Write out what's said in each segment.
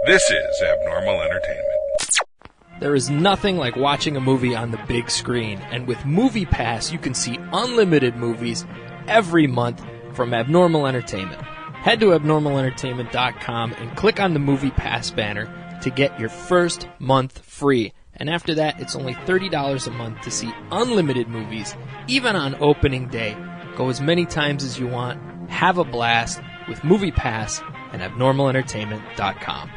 This is Abnormal Entertainment. There is nothing like watching a movie on the big screen, and with MoviePass, you can see unlimited movies every month from Abnormal Entertainment. Head to abnormalentertainment.com and click on the MoviePass banner to get your first month free. And after that, it's only $30 a month to see unlimited movies, even on opening day. Go as many times as you want. Have a blast with MoviePass and abnormalentertainment.com.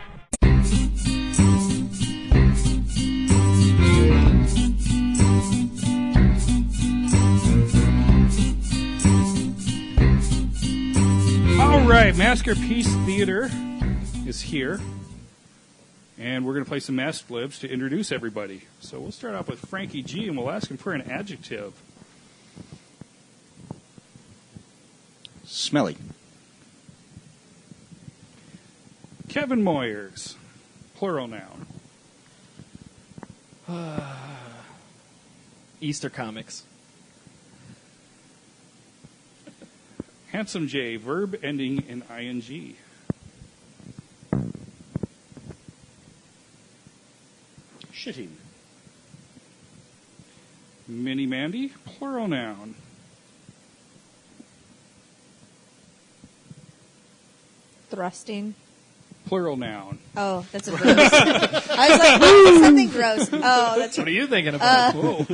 All right, Maskerpiece Theater is here. And we're going to play some masked libs to introduce everybody. So we'll start off with Frankie G, and we'll ask him for an adjective. Smelly. Kevin Moyers, plural noun. Easter comics. Handsome J, verb ending in ing. Shitting. Mini Mandy, plural noun. Thrusting. Plural noun. Oh, that's a gross. I was like, ooh, something gross. Oh, that's What are you thinking about? Whoa.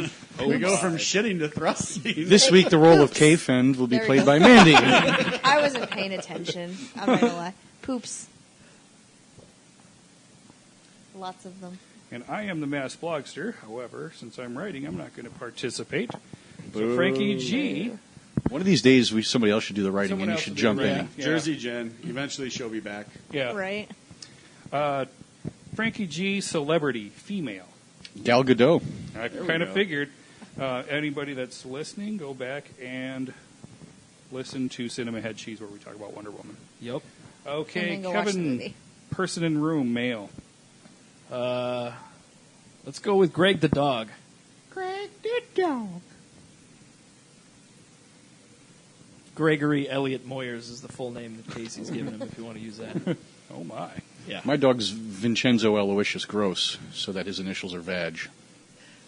We go from shitting to thrusting. This week, the role of K-Fend will be There we played go. by Mandy. I wasn't paying attention. I'm not gonna lie. Poops. Lots of them. And I am the masked blogster. However, since I'm writing, I'm not going to participate. So Frankie G. One of these days, somebody else should do the writing, Someone and you else should will do jump the in. writing. Yeah. Jersey Jen. Eventually she'll be back. Yeah. Right. Frankie G, celebrity, female. Gal Gadot. I kind of figured. Anybody that's listening, go back and listen to Cinema Head Cheese where we talk about Wonder Woman. Yep. Okay, And then go watch the Kevin, movie. person in room, male. Let's go with Greg the dog. Greg the dog. Gregory Elliott Moyers is the full name that Casey's given him, if you want to use that. Oh, my. Yeah. My dog's Vincenzo Aloysius Gross, so that his initials are Vag.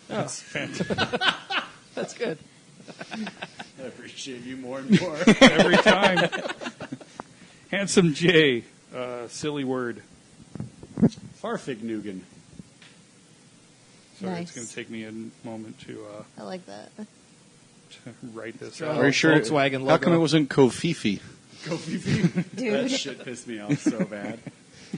That's fantastic. That's good. I appreciate you more and more. Every time. Handsome J, silly word. Farfignugan. Sorry, Nice. it's going to take me a moment to I like that. write this Are out. Are you sure? Volkswagen How come logo. it wasn't Kofifi? Go Fifi. Dude. That shit pissed me off so bad.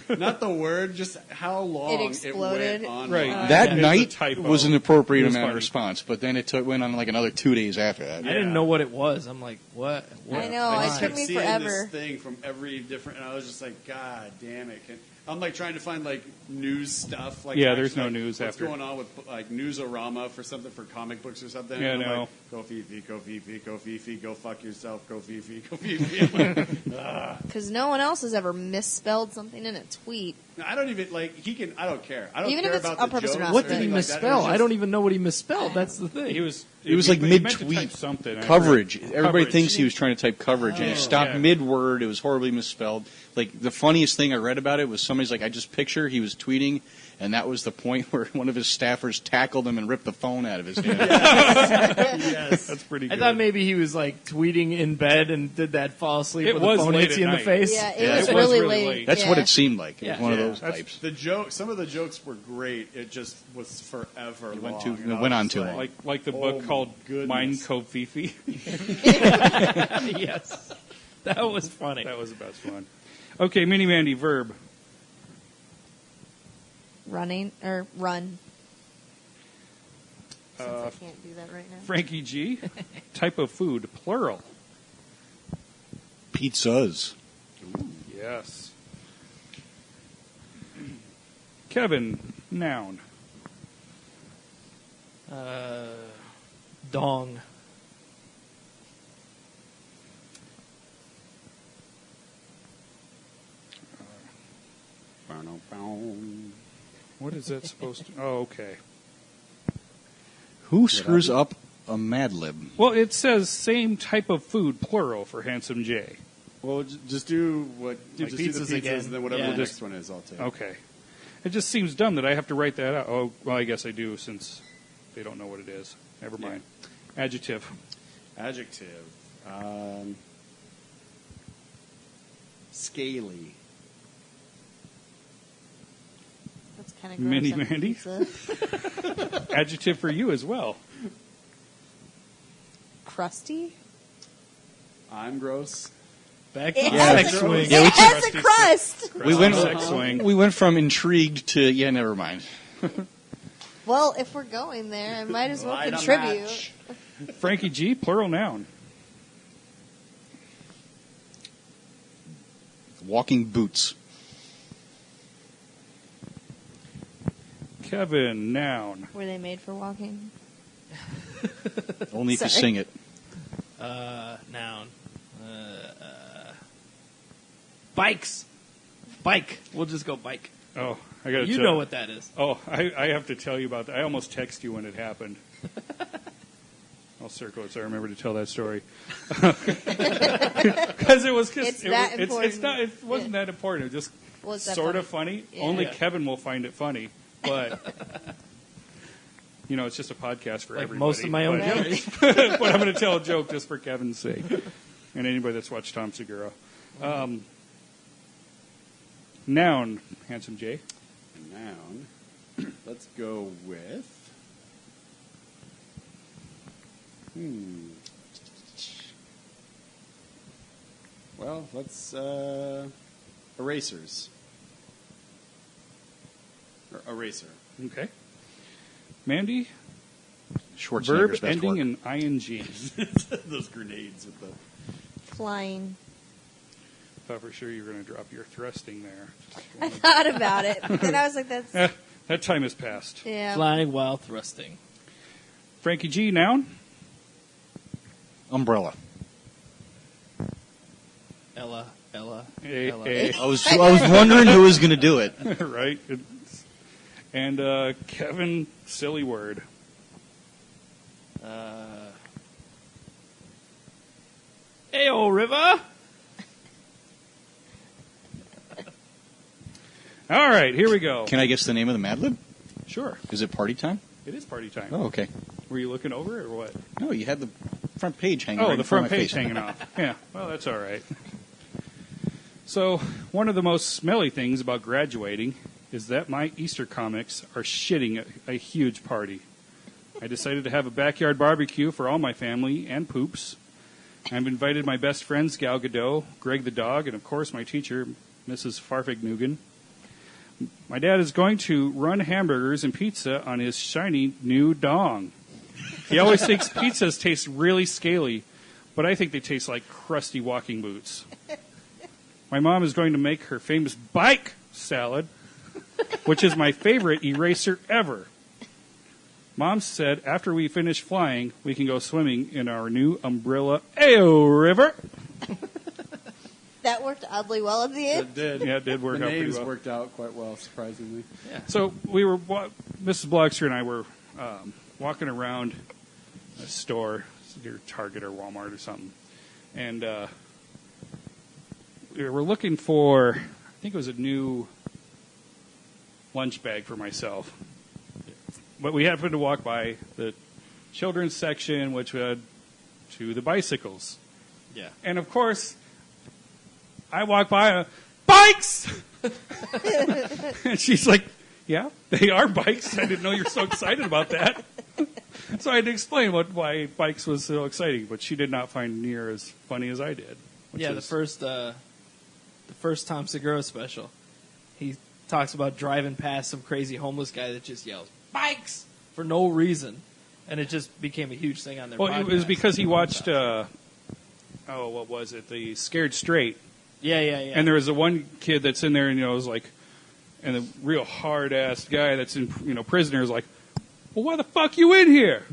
Not the word, just how long It exploded. went on. Right. That It's a night typo. was an appropriate It was amount funny. of response, but then it went on like another 2 days after that. I didn't know what it was. I'm like, what? I know. I It just took kept me seeing forever. this thing from every different, and I was just like, God damn it. I'm like trying to find like news stuff. Like Yeah, actually, there's no like, news what's after. going on with like Newsorama for something for comic books or something. Yeah, and I'm no. like, go Fifi, go Fifi, go Fifi, go fuck yourself, go Fifi, go Fifi. I'm like, Because no one else has ever misspelled something in a tweet. I don't even like. He can. I don't care. I don't Even care if it's about on the purpose or jokes not. What or did he anything like that. It misspell? was I just- don't even know what he misspelled. That's the thing. He was like he meant to type mid-tweet something. I coverage. forgot. Everybody Coverage. thinks he was trying to type coverage, and he stopped Yeah. mid-word. It was horribly misspelled. Like, the funniest thing I read about it was somebody's like, I just picture he was tweeting, and that was the point where one of his staffers tackled him and ripped the phone out of his hand. Yes. That's pretty I good. thought maybe he was like tweeting in bed and did that fall asleep It with was the phone late hits you at in the night. face. Yeah, it Yeah, was it was really really late. late. That's yeah. what it seemed like. It was Yeah. one of Yeah. those That's- types. The joke. Some of the jokes were great. It just was forever. It went long, too- and it I went was on just too long. like the Oh book my called goodness. Mein Kofifi. Yes. That was funny. That was the best one. Okay, Mini Mandy, verb. Running or run. Since Uh, I can't do that right now. Frankie G, type of food, plural. Pizzas. Yes. Kevin, noun. Dong. What is that supposed to? Oh, okay. Who screws up a Mad Lib? Well, it says same type of food, plural, for Handsome J. Well, just do what Do just pizzas do the pizzas, again. and then whatever Yeah. the next one is, I'll take. Okay. It just seems dumb that I have to write that out. Oh, well, I guess I do since they don't know what it is. Never mind. Adjective. Adjective. Scaly. That's kind of gross. Mini on Mandy? pizza. Adjective for you as well. Crusty. I'm gross. Back It to has sex a- swing. Yeah, it has a crust. We went Sex swing. We went from intrigued to never mind. Well, if we're going there, I might as well Light a contribute. match. Frankie G, plural noun. Walking boots. Kevin, noun. Were they made for walking? Only if you Sorry. sing it. Noun. Bikes. Bike. We'll just go bike. Oh, I got to You tell know what that is. Oh, I have to tell you about that. I almost texted you when it happened. I'll circle it so I remember to tell that story. Because it was just It's that important. It wasn't that important. It was just Well, it's that sort funny. of funny. Yeah. Only Yeah. Kevin will find it funny, but it's just a podcast for Like everybody. most of my own but, jokes. but I'm going to tell a joke just for Kevin's sake, and anybody that's watched Tom Segura. Noun, Handsome Jay. Noun. Let's go with. Well, let's erasers. Or eraser. Okay. Mandy, Schwarzenegger's verb best ending work. in ing. Those grenades with the. Flying. Thought for sure you were going to drop your thrusting there. I thought about it. But then I was like, that's. That time has passed. Yeah. Flying while thrusting. Frankie G, noun. Umbrella. Ella. A- Ella. a- I was wondering who was going to do it. right? And Kevin, silly word. Ayo, River. All right, here we go. Can I guess the name of the Mad Lib? Sure. Is it party time? It is party time. Oh, okay. Were you looking over it or what? No, you had the front page hanging. Oh, right the in front front of my page face. hanging off. Yeah, well, that's all right. So, one of the most smelly things about graduating is that my Easter comics are shitting a huge party. I decided to have a backyard barbecue for all my family and poops. I've invited my best friends, Gal Gadot, Greg the dog, and of course my teacher, Mrs. Farfignugan. My dad is going to run hamburgers and pizza on his shiny new dong. He always thinks pizzas taste really scaly, but I think they taste like crusty walking boots. My mom is going to make her famous bike salad, which is my favorite eraser ever. Mom said after we finish flying, we can go swimming in our new umbrella Ayo River. That worked oddly well at the end. It did. Yeah, it did work the out pretty names well. worked out quite well, surprisingly. So we were, Mrs. Blogster and I were walking around a store, either Target or Walmart or something, and we were looking for, I think it was a new lunch bag for myself. But we happened to walk by the children's section, which had to the bicycles. Yeah. And of course, I walk by, bikes! And she's like, yeah, they are bikes. I didn't know you were so excited about that. So I had to explain why bikes was so exciting, but she did not find near as funny as I did. which Yeah, is- the first Tom Segura special. He talks about driving past some crazy homeless guy that just yells, bikes! For no reason. And it just became a huge thing on their Well, podcast. it was because he watched, what was it? The Scared Straight. Yeah. And there was the one kid that's in there, and was like, and the real hard ass guy that's in, prisoner is like, well, why the fuck you in here?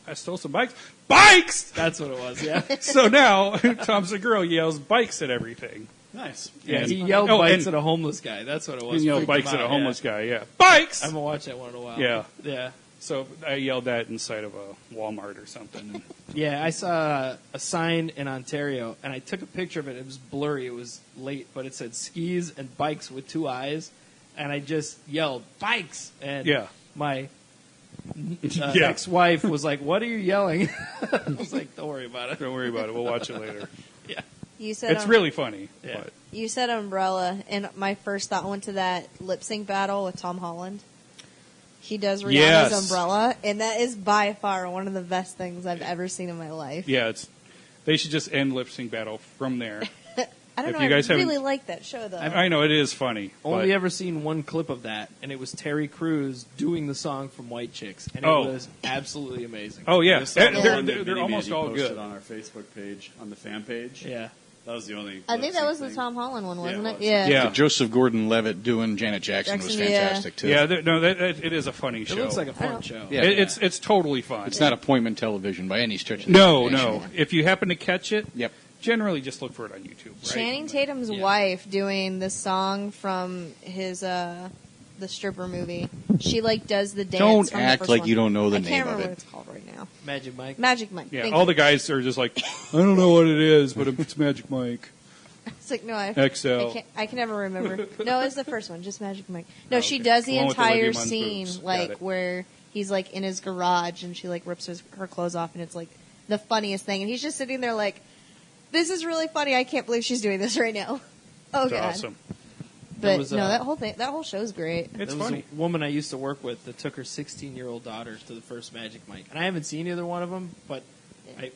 I stole some bikes. Bikes! That's what it was, yeah. So now Tom Segura yells bikes at everything. Nice. Yeah, He yelled oh, bikes and- at a homeless guy. That's what it was. He yelled Freaked bikes him at a out, homeless yeah. guy. Yeah, bikes. I haven't watched that one in a while. Yeah. Yeah. So I yelled that inside of a Walmart or something. Yeah, I saw a sign in Ontario, and I took a picture of it. It was blurry. It was late, but it said skis and bikes with 2 eyes. And I just yelled, bikes! And my ex-wife was like, what are you yelling? I was like, don't worry about it. Don't worry about it. We'll watch it later. Yeah. You said It's really funny. Yeah. But. You said umbrella, and my first thought went to that lip sync battle with Tom Holland. He does Rihanna's Umbrella, and that is by far one of the best things I've ever seen in my life. Yeah, they should just end lip sync battle from there. I don't If know. you guys I really haven't- like that show, though. I know it is funny. Only but- ever seen one clip of that, and it was Terry Crews doing the song from White Chicks, and it was absolutely amazing. Oh yeah, I saw the they're, one that they're Vinny almost Mandy all posted good. on our Facebook page, on the fan page. Yeah. That was the only. I think that was the thing. Tom Holland one, wasn't Yeah, it? it was. Yeah. Yeah. Joseph Gordon-Levitt doing Janet Jackson was Jackson, yeah. fantastic too. Yeah, it is a funny show. It looks like a fun show. Yeah. It's totally fun. It's not appointment television by any stretch of the No, imagination. no. If you happen to catch it, Yep. generally just look for it on YouTube. Right? Channing Tatum's Yeah. wife doing the song from his the stripper movie. She does the dance. Don't from the act first like one. you don't know the I name can't of remember it. what it's called right now. Magic Mike. Magic Mike. Yeah, Thank all you. the guys are just like, I don't know what it is, but it's Magic Mike. It's like no, I XL. I can never remember. No, it's the first one, just Magic Mike. No, she okay. does The the one with the entire legume on scene boobs. Got like it. where he's in his garage and she rips her clothes off and it's the funniest thing and he's just sitting there this is really funny. I can't believe she's doing this right now. Oh It's god. awesome. But was, no, that whole show's great. It's There was funny. a woman I used to work with that took her 16-year-old daughter to the first Magic Mike. And I haven't seen either one of them, but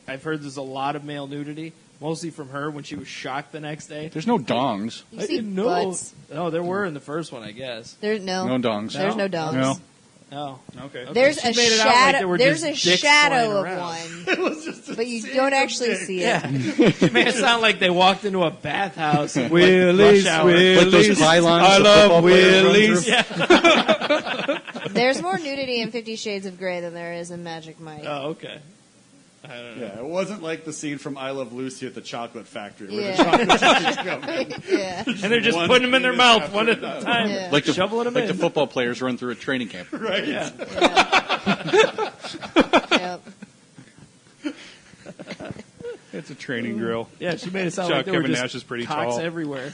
I've heard there's a lot of male nudity, mostly from her when she was shocked the next day. There's no dongs. You I see didn't know. butts. No, there were in the first one, I guess. There's no dongs. There's no dogs. No. Oh. Okay. There's She a made it out like shadow. they were There's just a dicks shadow of flying around. one, but you don't actually see it. Yeah. It made it sound like they walked into a bathhouse. And Willies, rush hour. Like those pylons. I the love football players run Willies. through. Yeah. There's more nudity in 50 Shades of Grey than there is in Magic Mike. Oh, okay. I don't know. Yeah, it wasn't like the scene from I Love Lucy at the chocolate factory where Yeah. the chocolate factory's coming. Yeah. And they're just One putting them in their penis mouth after one at a another. time. Yeah. Like the Shoveling them like in. the football players run through a training camp. Right. Yeah. Yep. It's a training drill. Yeah, she made it sound Chuck, like they were Kevin just Nash is pretty cocks tall. everywhere.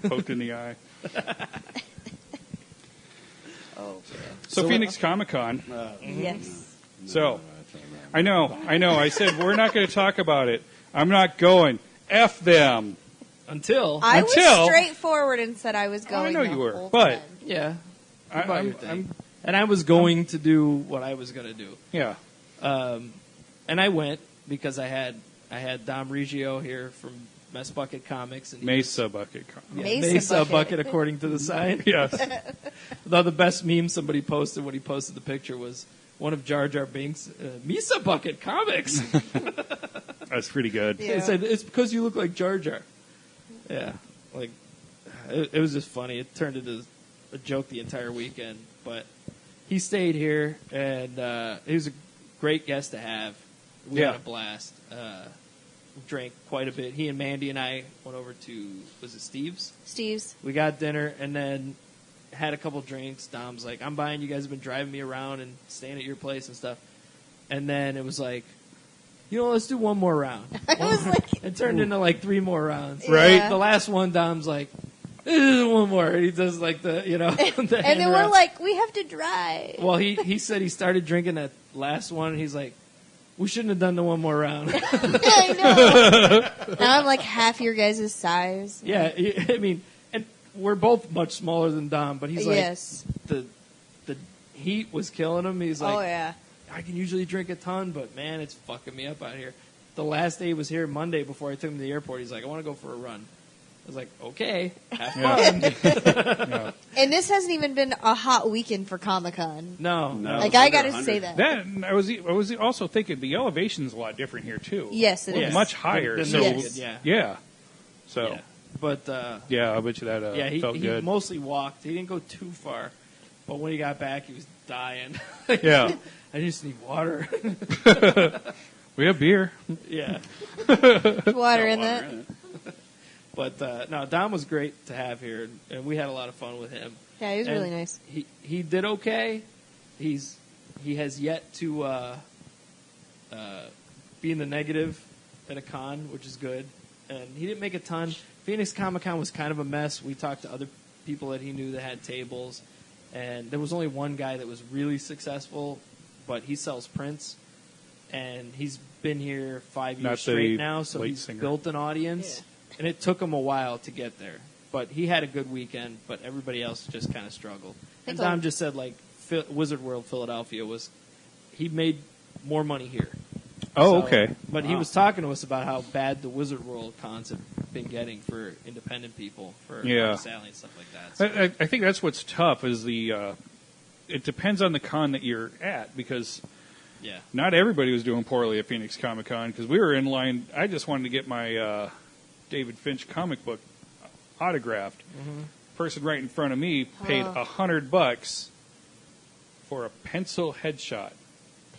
Poked in the eye. Oh, So Phoenix Comicon. yes. So, I know. I said we're not going to talk about it. I'm not going. F them. Until I Until- was straightforward and said I was going. know the you were, whole but- time. yeah, I, you buy your I'm, thing. And I was going to do what I was going to do. yeah. And I went because I had Dom Reggio here from Mess Bucket Comics and he Mesa bucket. was- Mesa Mesa Bucket. Bucket according to the sign. Yes. Though the best meme somebody posted when he posted the picture was one of Jar Jar Binks, Mesa Bucket Comics. That's pretty good. Yeah. They said it's because you look like Jar Jar. Yeah, like it was just funny. It turned into a joke the entire weekend. But he stayed here, and he was a great guest to have. We Yeah. had a blast. Drank quite a bit. He and Mandy and I went over to was it Steve's? We got dinner and then had a couple drinks. Dom's like, "I'm buying. You guys have been driving me around and staying at your place and stuff." And then it was like, let's do one more round. I was like, It turned into like 3 more rounds. Right. Yeah. The last one, Dom's like, one more. And he does like the, the and then hand we're around. like, we have to drive. Well, he said he started drinking that last one. And he's like, we shouldn't have done the one more round. I know. Now I'm like half your guys' size. Yeah, I mean, and we're both much smaller than Dom, but he's like, Yes. the heat was killing him. He's like, Oh yeah. I can usually drink a ton, but man, it's fucking me up out here. The last day he was here Monday before I took him to the airport. He's like, I want to go for a run. I was like, okay, have fun. And this hasn't even been a hot weekend for Comic-Con. No. Like I gotta say that. That I was also thinking the elevation's a lot different here too. Yes, it Yeah. is. Much higher. Than So Yes. yeah. yeah. So Yeah. But yeah, I bet you that yeah, felt he good. mostly walked. He didn't go too far. But when he got back, he was dying. Yeah. I just need water. We have beer. Yeah. Water in that. But no, Dom was great to have here, and we had a lot of fun with him. Yeah, he was And really nice. He did okay. He has yet to be in the negative at a con, which is good. And he didn't make a ton. Phoenix Comicon was kind of a mess. We talked to other people that he knew that had tables, and there was only one guy that was really successful, but he sells prints, and he's been here 5 years straight now, so he's built an audience, and it took him a while to get there. But he had a good weekend, but everybody else just kind of struggled. And Dom just said, like, Wizard World Philadelphia he made more money here. Oh, okay. But he was talking to us about how bad the Wizard World cons have been getting for independent people, for Sally and stuff like that. So. I think that's what's tough is it depends on the con that you're at, because not everybody was doing poorly at Phoenix Comicon, because we were in line. I just wanted to get my David Finch comic book autographed. Mm-hmm. Person right in front of me paid $100 for a pencil headshot.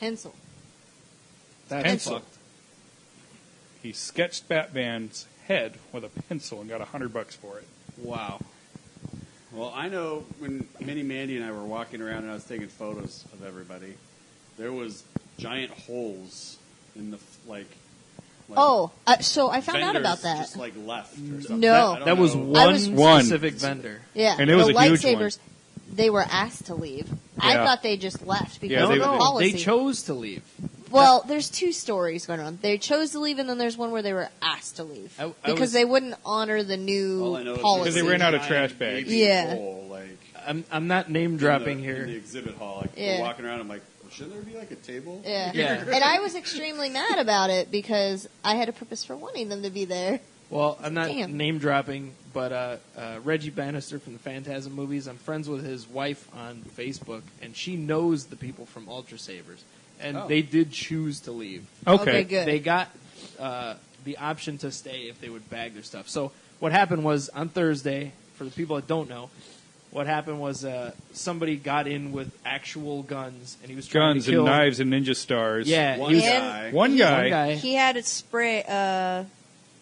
Pencil. That's pencil. Fucked. He sketched Batman's head with a pencil and got $100 for it. Wow. Well, I know when Mandy and I were walking around and I was taking photos of everybody, there was giant holes in the so I found out about that. Just like left or something. No, that was one specific vendor. Yeah, and it was the a huge lightsabers. one. They were asked to leave. I thought they just left because of the no, policy. they chose to leave. Well, there's two stories going on. They chose to leave, and then there's one where they were asked to leave because they wouldn't honor the new policy. Because they ran out of trash bags. Yeah. I'm not name dropping here. In the exhibit hall, we're walking around. I'm like, well, shouldn't there be like a table? Yeah. And I was extremely mad about it because I had a purpose for wanting them to be there. Well, I'm not name dropping, but Reggie Bannister from the Phantasm movies, I'm friends with his wife on Facebook, and she knows the people from UltraSabres. And they did choose to leave. Okay, good. They got the option to stay if they would bag their stuff. So what happened was on Thursday, for the people that don't know, what happened was somebody got in with actual guns, and he was trying to kill... Guns and knives and ninja stars. Yeah. One guy. He had it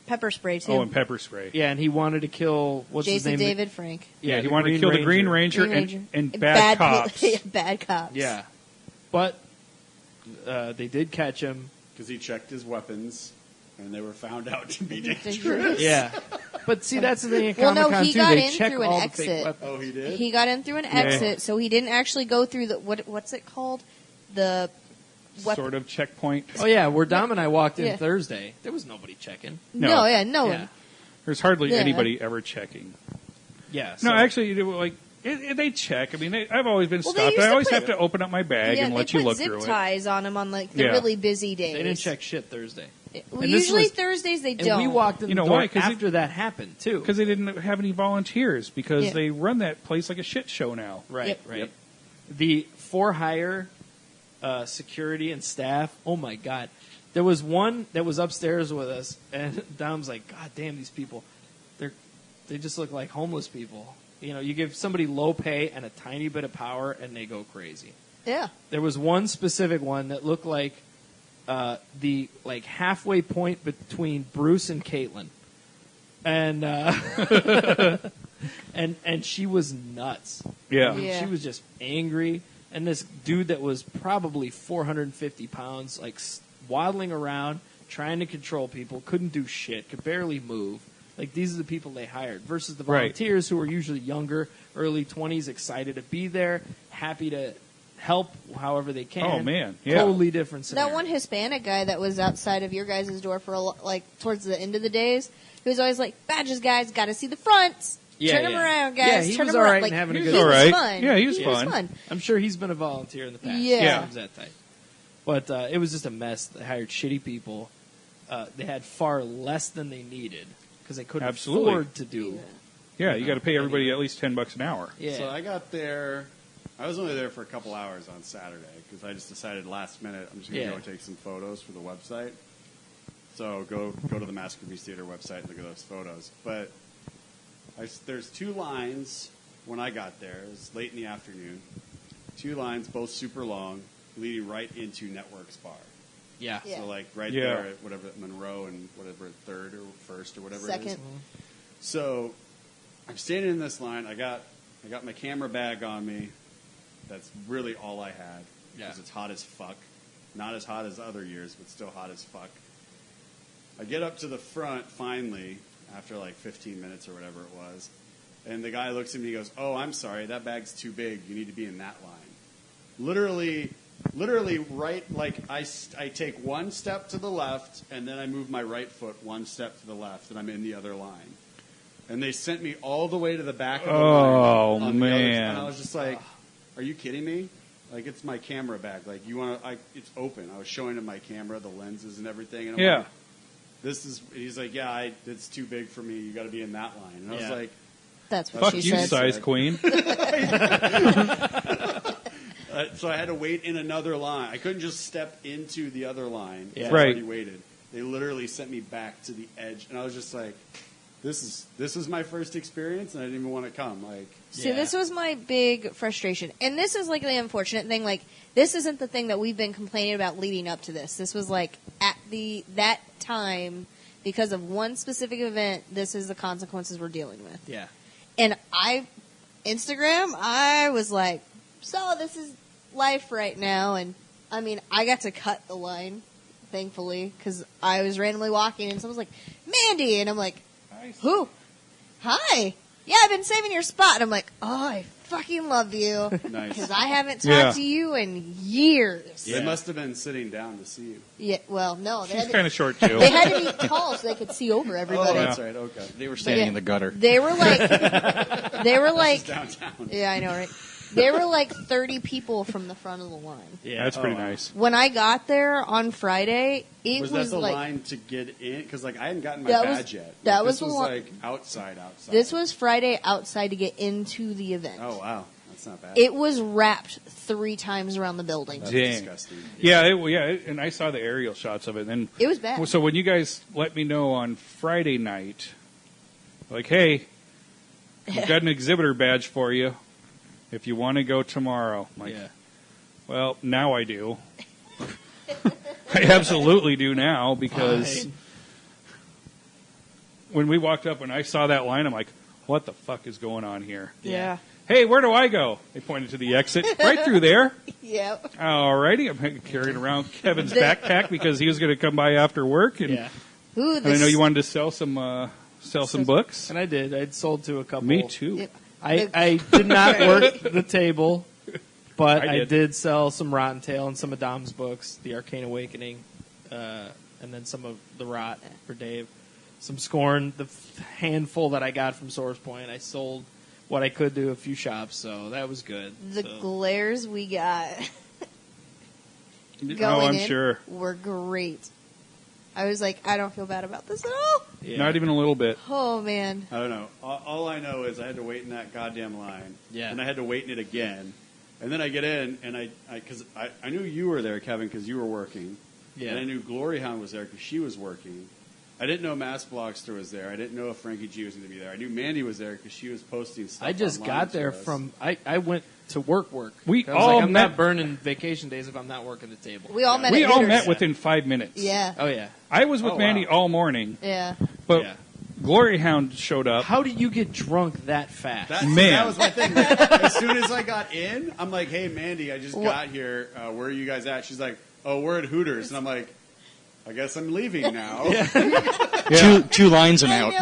pepper spray, too. Oh, and pepper spray. Yeah, and he wanted to kill... What's his name? David Frank. Yeah, he wanted to kill the Green Ranger and bad cops. Bad cops. Yeah. But they did catch him. Because he checked his weapons, and they were found out to be dangerous. Yeah. But see, that's the thing at Well, Comic-Con, no, he too. got They in check through an all the exit. fake weapons. Oh, he did? He got in through an exit, so he didn't actually go through the... What's it called? The... Sort of checkpoint. Oh, yeah, where Dom and I walked in Thursday, there was nobody checking. No one. There's hardly anybody ever checking. Yeah. No, actually, they check. I mean, I've always been stopped. I always have to open up my bag and let you look through it. They put zip ties on them on the really busy days. They didn't check shit Thursday. Well, usually Thursdays they don't. And we walked in the door after that happened, too. Because they didn't have any volunteers, because they run that place like a shit show now. Right, right. The for-hire security and staff, oh my God. There was one that was upstairs with us, and Dom's like, God damn, these people, they just look like homeless people. You know, you give somebody low pay and a tiny bit of power, and they go crazy. Yeah. There was one specific one that looked like the halfway point between Bruce and Caitlin, and and she was nuts. Yeah. I mean, she was just angry, and this dude that was probably 450 pounds, waddling around trying to control people, couldn't do shit, could barely move. Like, these are the people they hired versus the volunteers who are usually younger, early 20s, excited to be there, happy to help however they can. Oh, man. Yeah. Totally different scenario. That one Hispanic guy that was outside of your guys' door for, towards the end of the days, he was always like, badges, guys, got to see the fronts. Turn him around, guys. Yeah, he Turn was him all around. right and having a good time. time. He was fun. Yeah, he was He fun. I'm sure he's been a volunteer in the past. Yeah. He was that type. But it was just a mess. They hired shitty people. They had far less than they needed because they couldn't afford to do. Yeah, you got to pay everybody at least $10 an hour. Yeah. So I got there. I was only there for a couple hours on Saturday because I just decided last minute I'm just going to go and take some photos for the website. So go to the Maskerpiece Theater website and look at those photos. But there's two lines when I got there. It was late in the afternoon. Two lines, both super long, leading right into Networks Bar. Yeah. So right there at whatever Monroe and whatever 3rd or 1st or whatever it is. So I'm standing in this line. I got my camera bag on me. That's really all I had because it's hot as fuck. Not as hot as other years, but still hot as fuck. I get up to the front finally after like 15 minutes or whatever it was. And the guy looks at me and he goes, "Oh, I'm sorry. That bag's too big. You need to be in that line." Literally right, like I take one step to the left and then I move my right foot one step to the left and I'm in the other line. And they sent me all the way to the back of the line. Oh, man. And I was just like, are you kidding me? Like, it's my camera bag. Like, it's open. I was showing him my camera, the lenses and everything. And I'm like, he's like, it's too big for me. You got to be in that line. And I was like, that's what she said. Fuck you, size queen. So I had to wait in another line. I couldn't just step into the other line. Yeah. I already waited. They literally sent me back to the edge. And I was just like, this is my first experience, and I didn't even want to come. Like, see, this was my big frustration, and this is like the unfortunate thing. Like, this isn't the thing that we've been complaining about leading up to this. This was like at that time because of one specific event. This is the consequences we're dealing with. Yeah, and I was like, so this is life right now, and I mean, I got to cut the line, thankfully, because I was randomly walking, and someone was like, "Mandy," and I'm like, "Who? Hi. Yeah, I've been saving your spot." And I'm like, "Oh, I fucking love you." Nice. Because I haven't talked to you in years. They must have been sitting down to see you. Yeah, well, no. She's kind of short, too. They had to be tall so they could see over everybody. Oh, that's right. Okay. They were standing in the gutter. They were like, downtown. Yeah, I know, right? They were like 30 people from the front of the line. Yeah, that's pretty nice. When I got there on Friday, it was that the like line to get in? Because like I hadn't gotten my badge yet. That was was the line. like outside. This was Friday outside to get into the event. Oh wow, that's not bad. It was wrapped 3 times around the building. That's Dang. disgusting. Yeah, and I saw the aerial shots of it. And it was bad. So when you guys let me know on Friday night, like, hey, we've got an exhibitor badge for you if you want to go tomorrow. I'm like, well, now I do. I absolutely do now because when we walked up and I saw that line, I'm like, what the fuck is going on here? Yeah. Hey, where do I go? They pointed to the exit. Right through there. Yep. Alrighty. I'm carrying around Kevin's backpack because he was going to come by after work. And, and I know you wanted to sell some books. And I did. I'd sold to a couple. Me too. I did not work the table, but I did sell some Rotten Tail and some of Dom's books, The Arcane Awakening, and then some of The Rot for Dave. Some Scorn, the handful that I got from Source Point. I sold what I could to a few shops, so that was good. The glares we got I'm sure. were great. I was like, I don't feel bad about this at all. Yeah. Not even a little bit. Oh, man. I don't know. All I know is I had to wait in that goddamn line. Yeah. And I had to wait in it again. And then I get in, and because I knew you were there, Kevin, because you were working. Yeah. And I knew Glory Hound was there because she was working. I didn't know Mass Blogster was there. I didn't know if Frankie G was going to be there. I knew Mandy was there because she was posting stuff. I just got there from. I went to work. I'm not burning vacation days if I'm not working the table. We all met. We all met within 5 minutes. Yeah. Oh yeah. I was with Mandy all morning. Yeah. But Glory Hound showed up. How did you get drunk that fast? That was my thing. As soon as I got in, I'm like, "Hey, Mandy, I just got here. Where are you guys at?" She's like, "Oh, we're at Hooters," and I'm like, I guess I'm leaving now. Two lines and out.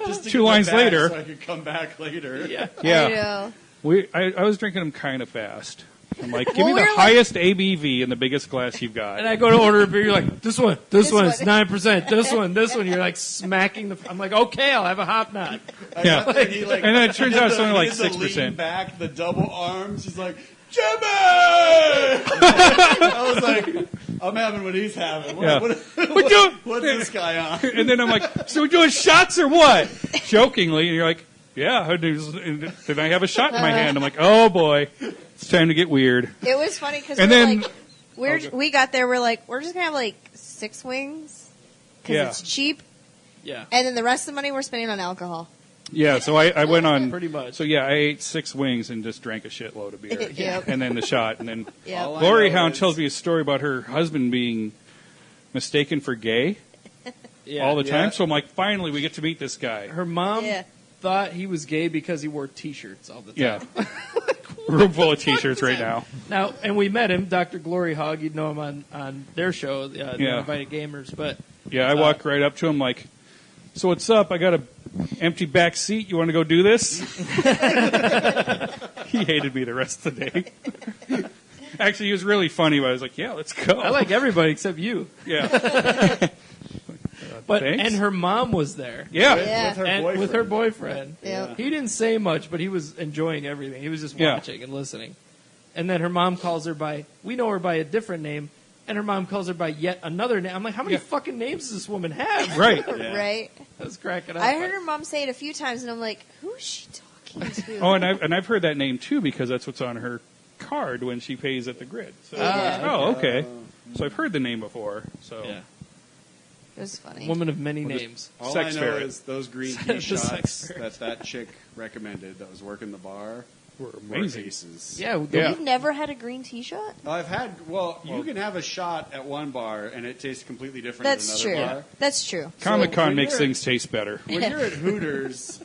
Just 2 lines later, so I could come back later. Yeah. I was drinking them kind of fast. I'm like, give me the highest ABV and the biggest glass you've got. And I go to order a beer. You're like, this one, it's 9%. This one. You're like smacking the. I'm like, okay, I'll have a hop knot. Yeah. And then it turns out it's only like 6%. Lean back, the double arms. He's like, Jimmy! I was like, I'm having what he's having. What's this guy on? And then I'm like, so we're doing shots or what? Jokingly. And you're like, yeah. Then I have a shot in my hand. I'm like, oh, boy. It's time to get weird. It was funny because we got there. We're like, we're just going to have like 6 wings because it's cheap. Yeah. And then the rest of the money we're spending on alcohol. Yeah, so I went on. Pretty much. So, I ate 6 wings and just drank a shitload of beer. Yep. And then the shot. And then Yep. Glory Hound tells me a story about her husband being mistaken for gay. all the time. So I'm like, finally, we get to meet this guy. Her mom thought he was gay because he wore T-shirts all the time. Yeah. Room full of T-shirts right now. Now, and we met him, Dr. Glory Hog. You'd know him on their show, the Invited Gamers. But I walk right up to him like, so what's up? I got a empty back seat. You want to go do this? He hated me the rest of the day. Actually, he was really funny, but I was like, yeah, let's go. I like everybody except you. Yeah. But Thanks. and her mom was there. Yeah. With her boyfriend. Yeah. He didn't say much, but he was enjoying everything. He was just watching and listening. And then her mom calls her we know her by a different name, and her mom calls her by yet another name. I'm like, how many fucking names does this woman have? Right. Right. I was cracking up. I heard her mom say it a few times, and I'm like, who is she talking to? Oh, and I've heard that name too because that's what's on her card when she pays at the grid. So, okay. So I've heard the name before. So It was funny. Woman of many names. All Sex I know ferret. is those green The tea sex shots ferret. that chick recommended that was working the bar Were were amazing. aces. Yeah. You've never had a green tea shot? I've had, you can have a shot at one bar and it tastes completely different That's at true. another bar. That's true. Comic-Con when makes you're- things taste better. When you're at Hooters,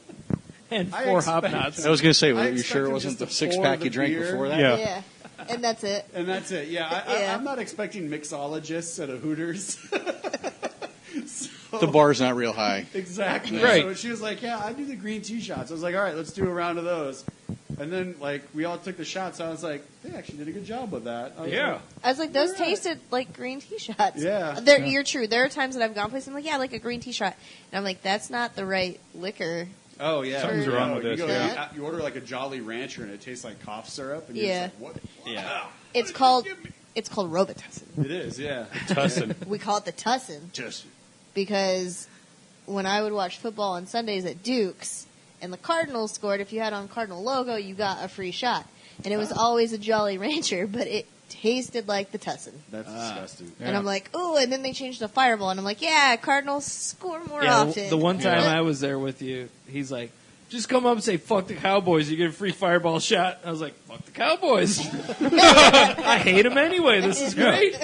And I 4 expect- hop-nots. I was going to say, I were you expected sure it wasn't just the to 6-pack pour you the drank beer. before that? Yeah. Yeah. And that's it. and that's it. Yeah, Yeah. I'm not expecting mixologists at a Hooters. The bar's not real high. Exactly. Right. So she was like, yeah, I do the green tea shots. I was like, all right, let's do a round of those. And then, we all took the shots. I was like, they actually did a good job with that. I was Yeah. like, I was like, those All right. tasted like green tea shots. Yeah. You're true. There are times that I've gone places and I'm like, yeah, I like a green tea shot. And I'm like, that's not the right liquor. oh, yeah. Something's You wrong know, with you this, go- yeah. You order like a Jolly Rancher and it tastes like cough syrup. And Yeah. you're just like, what? Yeah. It's called Robitussin. It is, yeah. Tussin. We call it the Tussin Just because when I would watch football on Sundays at Duke's and the Cardinals scored, if you had on Cardinal logo, you got a free shot. And it was always a Jolly Rancher, but it tasted like the Tussin. that's disgusting. And I'm like, ooh, and then they changed to Fireball, and I'm like, yeah, Cardinals score more Yeah, often. the one time I was there with you, he's like, just come up and say, fuck the Cowboys, you get a free Fireball shot. I was like, fuck the Cowboys. I hate them anyway, this is great.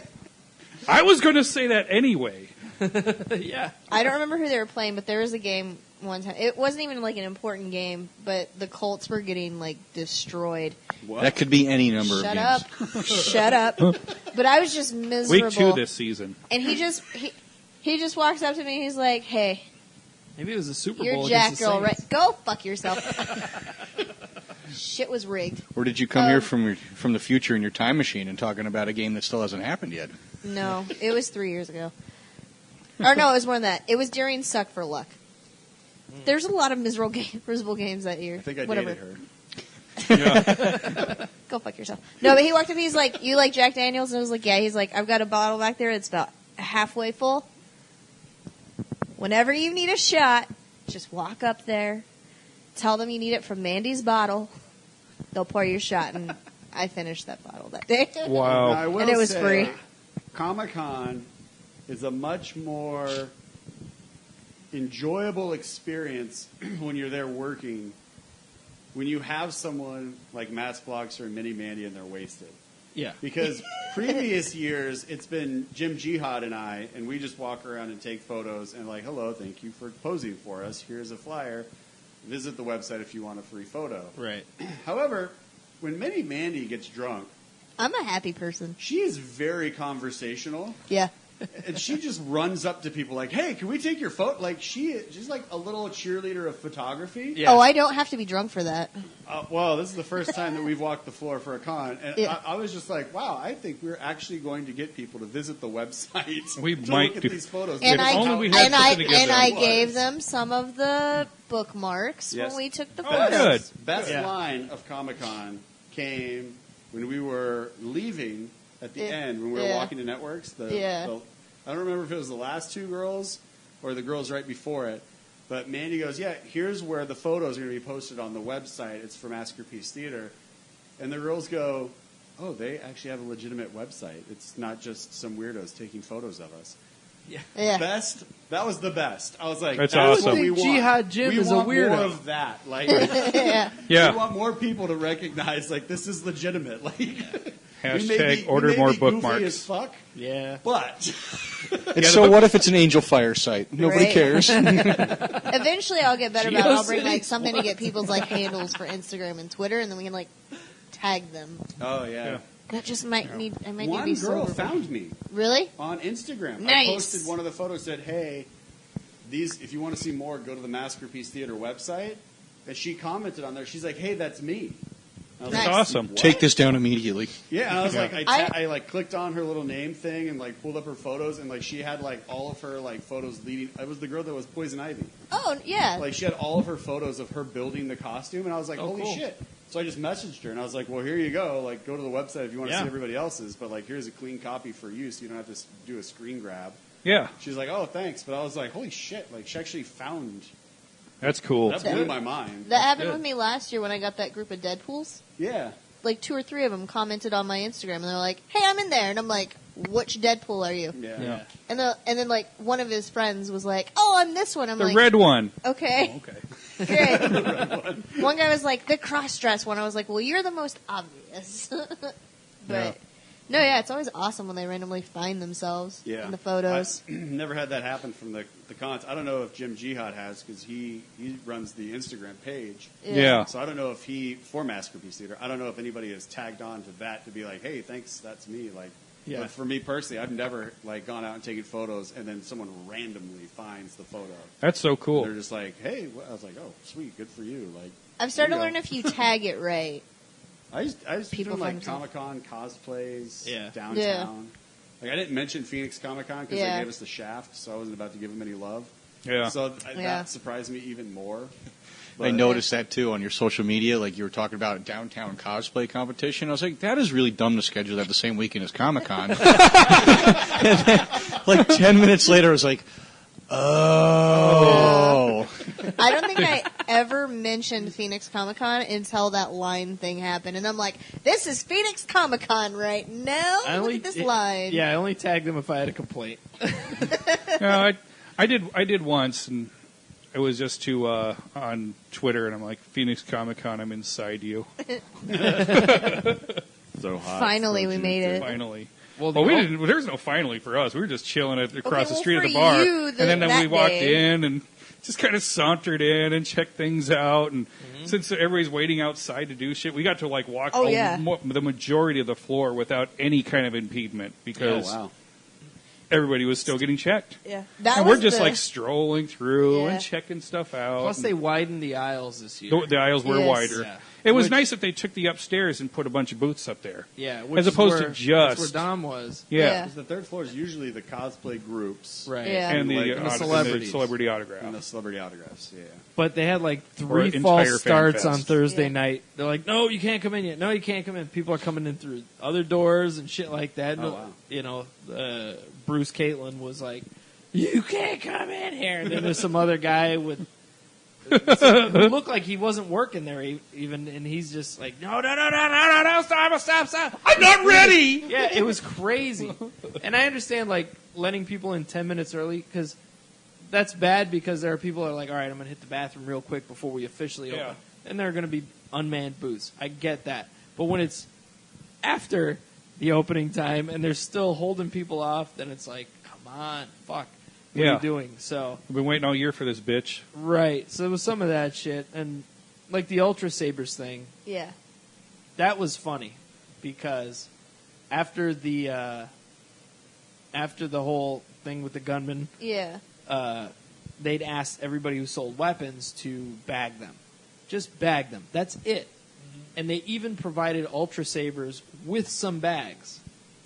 I was going to say that anyway. Yeah. I don't remember who they were playing, but there was a game one time. It wasn't even like an important game, but the Colts were getting like destroyed. What? That could be any number Shut of up, games. shut up. But I was just miserable. Week 2 this season. And he just walks up to me. And he's like, "Hey, Maybe it was a Super you're Bowl Jack against the Girl, right? Saints. Go fuck yourself." Shit was rigged. Or did you come here from the future in your time machine and talking about a game that still hasn't happened yet? No, it was 3 years ago. Or no, it was more than that. It was during Suck for Luck. There's a lot of miserable games that year. I think I Whatever. dated her. Go fuck yourself. No, but he walked up. He's like, "You like Jack Daniels?" And I was like, "Yeah." He's like, "I've got a bottle back there. It's about halfway full. Whenever you need a shot, just walk up there, tell them you need it from Mandy's bottle. They'll pour your shot." And I finished that bottle that day. Wow. Now, I will And it was say, free. Comic-Con is a much more enjoyable experience when you're there working, when you have someone like Matt's Blogster and Mini Mandy and they're wasted. Yeah. Because previous years, it's been Jim Jihad and I, and we just walk around and take photos and like, hello, thank you for posing for us. Here's a flyer. Visit the website if you want a free photo. Right. However, when Mini Mandy gets drunk, I'm a happy person. she is very conversational. Yeah. And she just runs up to people like, hey, can we take your photo? Like, she's like a little cheerleader of photography. Yeah. Oh, I don't have to be drunk for that. Well, this is the first time that we've walked the floor for a con. And Yeah. I was just like, wow, I think we're actually going to get people to visit the website We to might look at do- these photos. And If I only we had something to give them. I gave them some of the bookmarks Yes. when we took the Oh, photos. good. Best Yeah. line of Comic-Con came when we were leaving at the end, when we were Yeah. walking to Networks. Yeah. I don't remember if it was the last two girls or the girls right before it, but Mandy goes, yeah, here's where the photos are going to be posted on the website. It's from Maskerpiece Theater. And the girls go, oh, they actually have a legitimate website. It's not just some weirdos taking photos of us. Yeah. Best. That was the best. I was like, That's that's awesome. what we want. Jihad Jim we is a want weirdo. more of that. Like, Yeah. Yeah. we want more people to recognize, like, this is legitimate. Like, Hashtag order more bookmarks. As fuck, Yeah. but And so what if it's an Angel Fire site? Nobody Right. cares. Eventually, I'll get better about it. I'll bring Geocities. like something to get people's like handles for Instagram and Twitter, and then we can like tag them. oh yeah. That just might need. I might One need to be girl sober. found me Really? on Instagram. Nice. I posted one of the photos. Said, "Hey, these. If you want to see more, go to the Maskerpiece Theater website." And she commented on there. She's like, "Hey, that's me." I was Nice. like, Awesome. "What?" Take this down immediately. Yeah, and I was like, I- I like clicked on her little name thing and like pulled up her photos, and like she had like all of her like photos leading. It was the girl that was Poison Ivy. Oh yeah. Like she had all of her photos of her building the costume, and I was like, Oh, holy cool. shit. So I just messaged her, and I was like, well, here you go. Like, go to the website if you want to Yeah. see everybody else's, but like, here's a clean copy for you, so you don't have to do a screen grab. Yeah, She's like, oh, thanks. But I was like, holy shit. Like, she actually found. that's cool. That blew my mind. That happened good. with me last year when I got that group of Deadpools. Yeah. Like 2 or 3 of them commented on my Instagram, and they're like, "Hey, I'm in there," and I'm like, "Which Deadpool are you?" Yeah. Yeah. And then like one of his friends was like, "Oh, I'm this one." I'm The like, red one. "Okay, Okay. great." One guy was like, "The cross-dress one." I was like, "Well, you're the most obvious." But Yeah. no, yeah, it's always awesome when they randomly find themselves Yeah. in the photos. I never had that happen from the cons. I don't know if Jim Jihad has, because he runs the Instagram page. Yeah. So I don't know if for Maskerpiece Theater, I don't know if anybody has tagged on to that to be like, hey, thanks, that's me. Like, Yeah. but for me personally, I've never like gone out and taken photos and then someone randomly finds the photo. That's so cool. They're just like, hey, I was like, oh, sweet, good for you. Like, I've started to there you learn go. if you tag it right. I just People doing like find Comic-Con cosplays Yeah. downtown. Yeah. Like I didn't mention Phoenix Comicon because Yeah. they gave us the shaft, so I wasn't about to give them any love. Yeah. So Yeah. that surprised me even more. I But- noticed that too on your social media, like you were talking about a downtown cosplay competition. I was like, that is really dumb to schedule that the same weekend as Comic-Con. And then, like 10 minutes later, I was like, oh. I don't think I ever mentioned Phoenix Comicon until that line thing happened, and I'm like, "This is Phoenix Comicon right now. Look at this line." Yeah, I only tagged them if I had a complaint. No, I did once, and it was just to on Twitter, and I'm like, Phoenix Comic Con, I'm inside you. So hot. Finally, So we made juicy. it. Finally. Well, Well, we didn't. There was no finally for us. We were just chilling across the well, street at for the bar, you, and then we that walked day. in and just kind of sauntered in and checked things out. And since everybody's waiting outside to do shit, we got to like walk Oh, yeah. the majority of the floor without any kind of impediment Oh, because wow. everybody was still getting checked. Yeah, that And was we're just the- like strolling through Yeah. and checking stuff out. Plus, and they widened the aisles this year. the aisles were Yes. wider. Yeah. It was Which- nice that they took the upstairs and put a bunch of booths up there. Yeah, which As opposed is to where, just- that's where Dom was. Yeah. Because the third floor is usually the cosplay groups. Right. Yeah. And the, Like- And the and celebrities. the celebrity autograph. And the celebrity autographs, yeah. But they had like Or 3 entire false fan starts fest. on Thursday Yeah. night. They're like, "No, you can't come in yet. No, you can't come in." People are coming in through other doors and shit like that. Oh, wow. You know, Bruce Caitlin was like, "You can't come in here." And then there's some other guy with who looked like he wasn't working there even, and he's just like, "No, stop! I'm not ready." Yeah, it was crazy, and I understand like letting people in 10 minutes early because that's bad because there are people that are like, all right, I'm going to hit the bathroom real quick before we officially open. Yeah. And there are going to be unmanned booths. I get that. But when it's after the opening time and they're still holding people off, then it's like, come on, fuck. What are Yeah. you doing? So, We've been waiting all year for this bitch. right. So there was some of that shit. And like the UltraSabres thing, Yeah, that was funny because after the whole thing with the gunman, yeah, they'd asked everybody who sold weapons to bag them. Just bag them. That's it. And they even provided UltraSabres with some bags.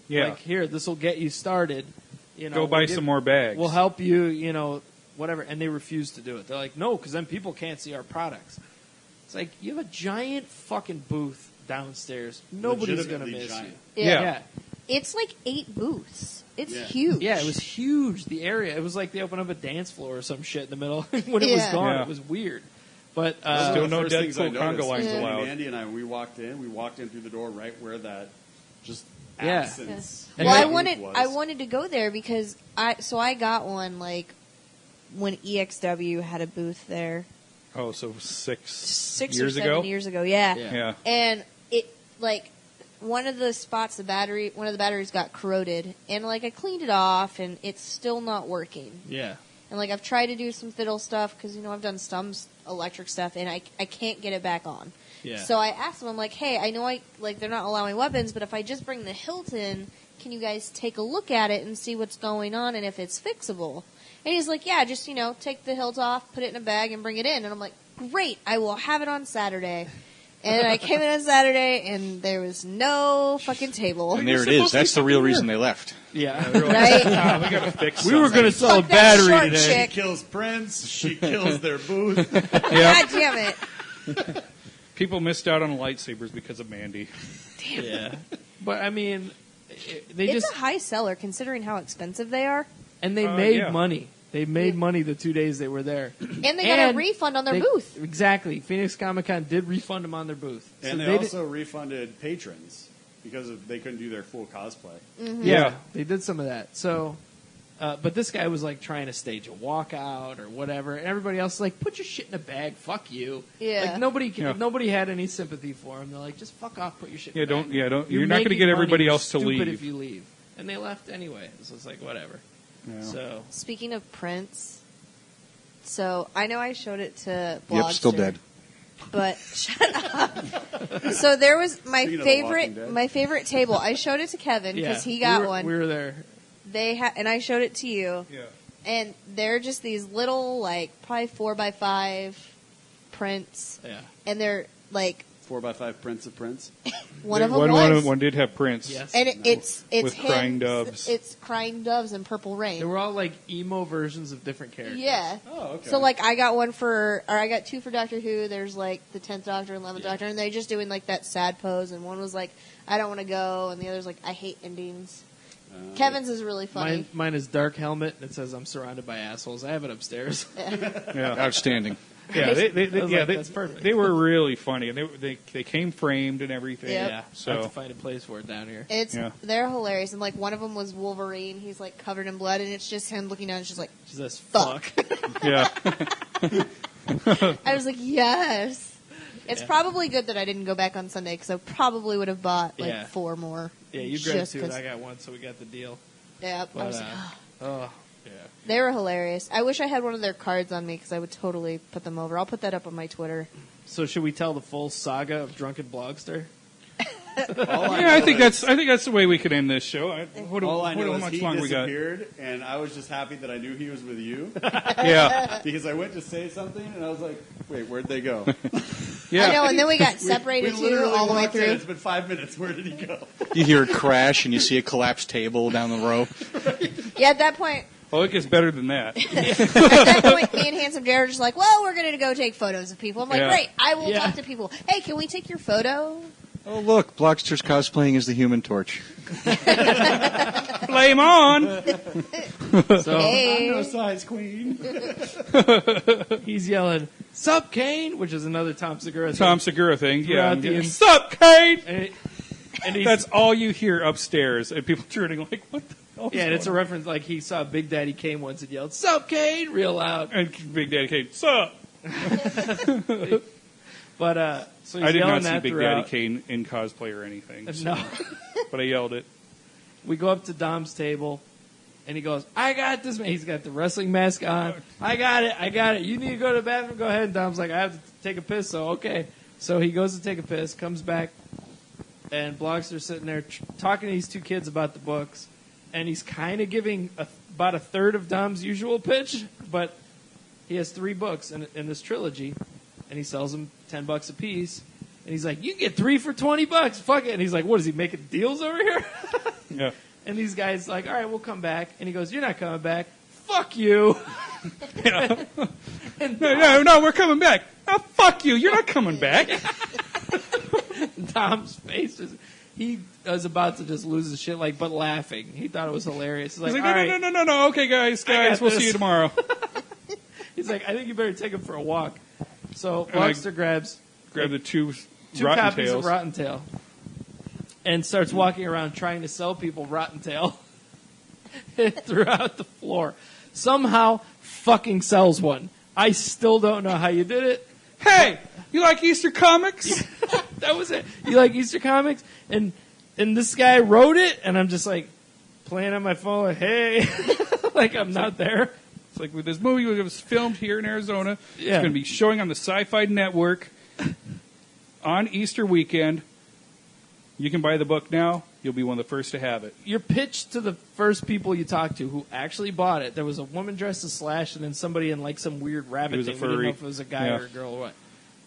Yeah. Like, here, this will get you started. You know, Go buy we'll give- some more bags. We'll help you, you know, whatever. And they refused to do it. They're like, no, because then people can't see our products. It's like, you have a giant fucking booth downstairs. Nobody's going to Legitimately miss giant. you. yeah. Yeah. It's like 8 booths. It's Yeah. huge. Yeah, it was huge. The area. It was like they opened up a dance floor or some shit in the middle. When it was Yeah. gone, Yeah. it was weird. But Still One no of the first things I Deadpool conga noticed lines Yeah. when allowed. Mandy and I, we walked in through the door right where that just Yeah. absence. And Well, they- I wanted to go there because I got one like when EXW had a booth there Oh, so 6 6 years or 7 ago? years ago. Yeah. Yeah. Yeah. And it like one of the spots, one of the batteries got corroded, and like I cleaned it off, and it's still not working. Yeah. And like I've tried to do some fiddle stuff because I've done some electric stuff, and I can't get it back on. Yeah. So I asked them, I'm like, hey, I know they're not allowing weapons, but if I just bring the hilt in, can you guys take a look at it and see what's going on and if it's fixable? And he's like, yeah, just take the hilt off, put it in a bag, and bring it in. And I'm like, great, I will have it on Saturday. And I came in on Saturday, and there was no fucking table. And there it is. That's the real reason they left. Yeah. Right? We got to fix We were going to sell a Fuck that battery short today. chick. She kills Prince. She kills their booth. God damn it. People missed out on lightsabers because of Mandy. Yeah. But, I mean, they It's just... a high seller considering how expensive they are. And they made yeah. money. They made money the 2 days they were there. And they got a refund on their booth. Exactly. Phoenix Comicon did refund them on their booth. And So they did- also refunded patrons because they couldn't do their full cosplay. Yeah, they did some of that. So, but this guy was like trying to stage a walkout or whatever, and everybody else was like, "Put your shit in a bag, fuck you." Yeah. Like Yeah. nobody had any sympathy for him. They're like, "Just fuck off, put your shit." Yeah, in a don't. bag. Yeah, don't. You're not going to making get money, everybody you're else to stupid leave. if you leave. And they left anyway. So it's like whatever. Yeah. So Speaking of Prince, so I know I showed it to Blogster. Yep, still dead. But shut up. So there was my Speaking of The Walking Dead. favorite table. I showed it to Kevin because he we got were- one. We were there. And I showed it to you. Yeah. And they're just these little, like, probably 4x5 prints. Yeah. And they're, like, 4x5 Prince of Prince. one of them was. One did have Prince. Yes. And it's With him, crying doves. It's crying doves and Purple Rain. They were all like emo versions of different characters. Yeah. Oh, okay. So, like, I got two for Doctor Who. There's, like, the 10th Doctor and 11th Doctor, and they're just doing, like, that sad pose. And one was, like, I don't want to go, and the other's, like, I hate endings. Kevin's is really funny. Mine is dark helmet, and it says I'm surrounded by assholes. I have it upstairs. Yeah. Outstanding. Yeah, That's perfect. They were really funny, and they came framed and everything. Yep. Yeah, I have So to find a place for it down here. They're hilarious. And, like, one of them was Wolverine. He's, like, covered in blood, and it's just him looking down and just like, She says, Fuck. "Fuck." yeah, I was like, yes. It's probably good that I didn't go back on Sunday because I probably would have bought, like, Yeah. 4 more. Yeah, you grabbed Just two, 'cause- and I got one, so we got the deal. Yeah, I But, was like, oh, yeah. they were hilarious. I wish I had one of their cards on me because I would totally put them over. I'll put that up on my Twitter. So should we tell the full saga of Drunken Blogster? yeah. I think that's the way we could end this show. All I know how is much he longer we got? disappeared, and I was just happy that I knew he was with you Yeah, because I went to say something, and I was like, "Wait, where'd they go?" yeah. I know, and then we got We separated too literally all the way walked in. through. It's been 5 minutes. Where did he go? You hear a crash and you see a collapsed table down the row. Yeah, at that point, Oh, it gets better than that. me and Handsome Jared are just like, well, we're going to go take photos of people. I'm like, Yeah. great, I will Yeah. talk to people. Hey, can we take your photo? Oh, look, Blogster's cosplaying as the Human Torch. Flame on. So Hey. I'm no size queen. he's yelling, "Sup, Kane?" which is another Tom Segura. Tom Segura thing. Yeah. Throughout the- What's up, Kate? And he's, That's all you hear upstairs, and people turning like, "What the hell?" yeah, and it's a reference like he saw Big Daddy Kane once and yelled, "Sup, Kane?" real loud. And Big Daddy Kane, sup? But so he's I did yelling not see that Big throughout. Daddy Kane in cosplay or anything. So, No. but I yelled it. We go up to Dom's table, and he goes, "I got this, man." He's got the wrestling mask on. I got it. You need to go to the bathroom? Go ahead. And Dom's like, "I have to take a piss," so okay. So he goes to take a piss, comes back, and Blogster's sitting there talking to these two kids about the books, and he's kind of giving about a third of Dom's usual pitch, but he has 3 books in this trilogy, and he sells them $10 a piece. And he's like, "You can get 3 for $20. Fuck it." And he's like, "What is he making deals over here?" Yeah. And these guys like, "All right, we'll come back." And he goes, "You're not coming back. Fuck you." Yeah. And No, we're coming back. Oh, fuck you. You're not coming back. Tom's face he was about to just lose his shit, like, but laughing. He thought it was hilarious. He's like, He's "All like, right." no. Okay, guys, got we'll this. see you tomorrow. He's like, "I think you better take him for a walk." So And I Blogster grabs Grab the two two Rotten copies Tails. of Rotten Tail and starts walking around trying to sell people Rotten Tail throughout the floor. Somehow fucking sells one. I still don't know how you did it. Hey, you like Easter comics? That was it. You like Easter comics? And And this guy wrote it, and I'm just like playing on my phone, like, hey, like I'm not there. It's like with this movie, it was filmed here in Arizona. Yeah. It's going to be showing on the Sci-Fi Network on Easter weekend. You can buy the book now. You'll be one of the first to have it. Your pitch to the first people you talked to who actually bought it, there was a woman dressed as Slash and then somebody in like some weird rabbit It was a thing. We didn't know furry. if it was a guy Yeah. or a girl or what.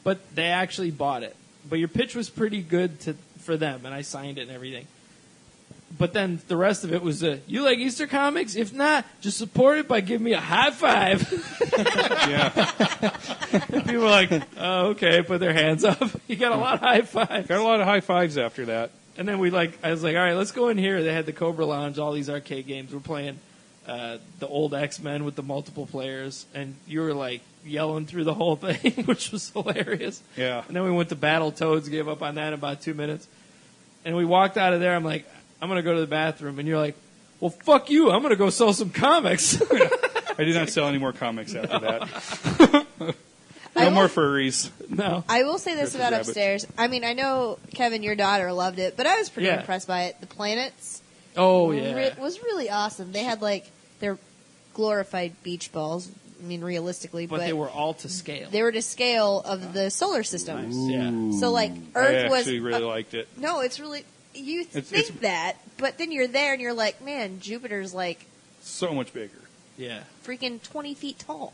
But they actually bought it. But your pitch was pretty good for them, and I signed it and everything. But then the rest of it was, you like Easter comics? If not, just support it by giving me a high five. Yeah. People were like, oh, okay, put their hands up. You got a lot of high fives. Got a lot of high fives after that. And then I was like, all right, let's go in here. They had the Cobra Lounge, all these arcade games. We're playing the old X-Men with the multiple players. And you were like yelling through the whole thing, which was hilarious. Yeah. And then we went to Battletoads, gave up on that in about 2 minutes. And we walked out of there. I'm like, I'm going to go to the bathroom. And you're like, well, fuck you. I'm going to go sell some comics. I did not sell any more comics after that. No more furries. No. I will say this Versus about rabbits. Upstairs. I mean, I know, Kevin, your daughter loved it, but I was pretty Yeah. impressed by it. The planets Oh, yeah. was really awesome. They had, like, their glorified beach balls. I mean, realistically, But they were all to scale. they were to scale of the solar system. Yeah. So, like, I Earth was... actually really liked it. no, it's really... You It's- think it's- that, but then you're there and you're like, man, Jupiter's, like, So much bigger. Yeah. freaking 20 feet tall.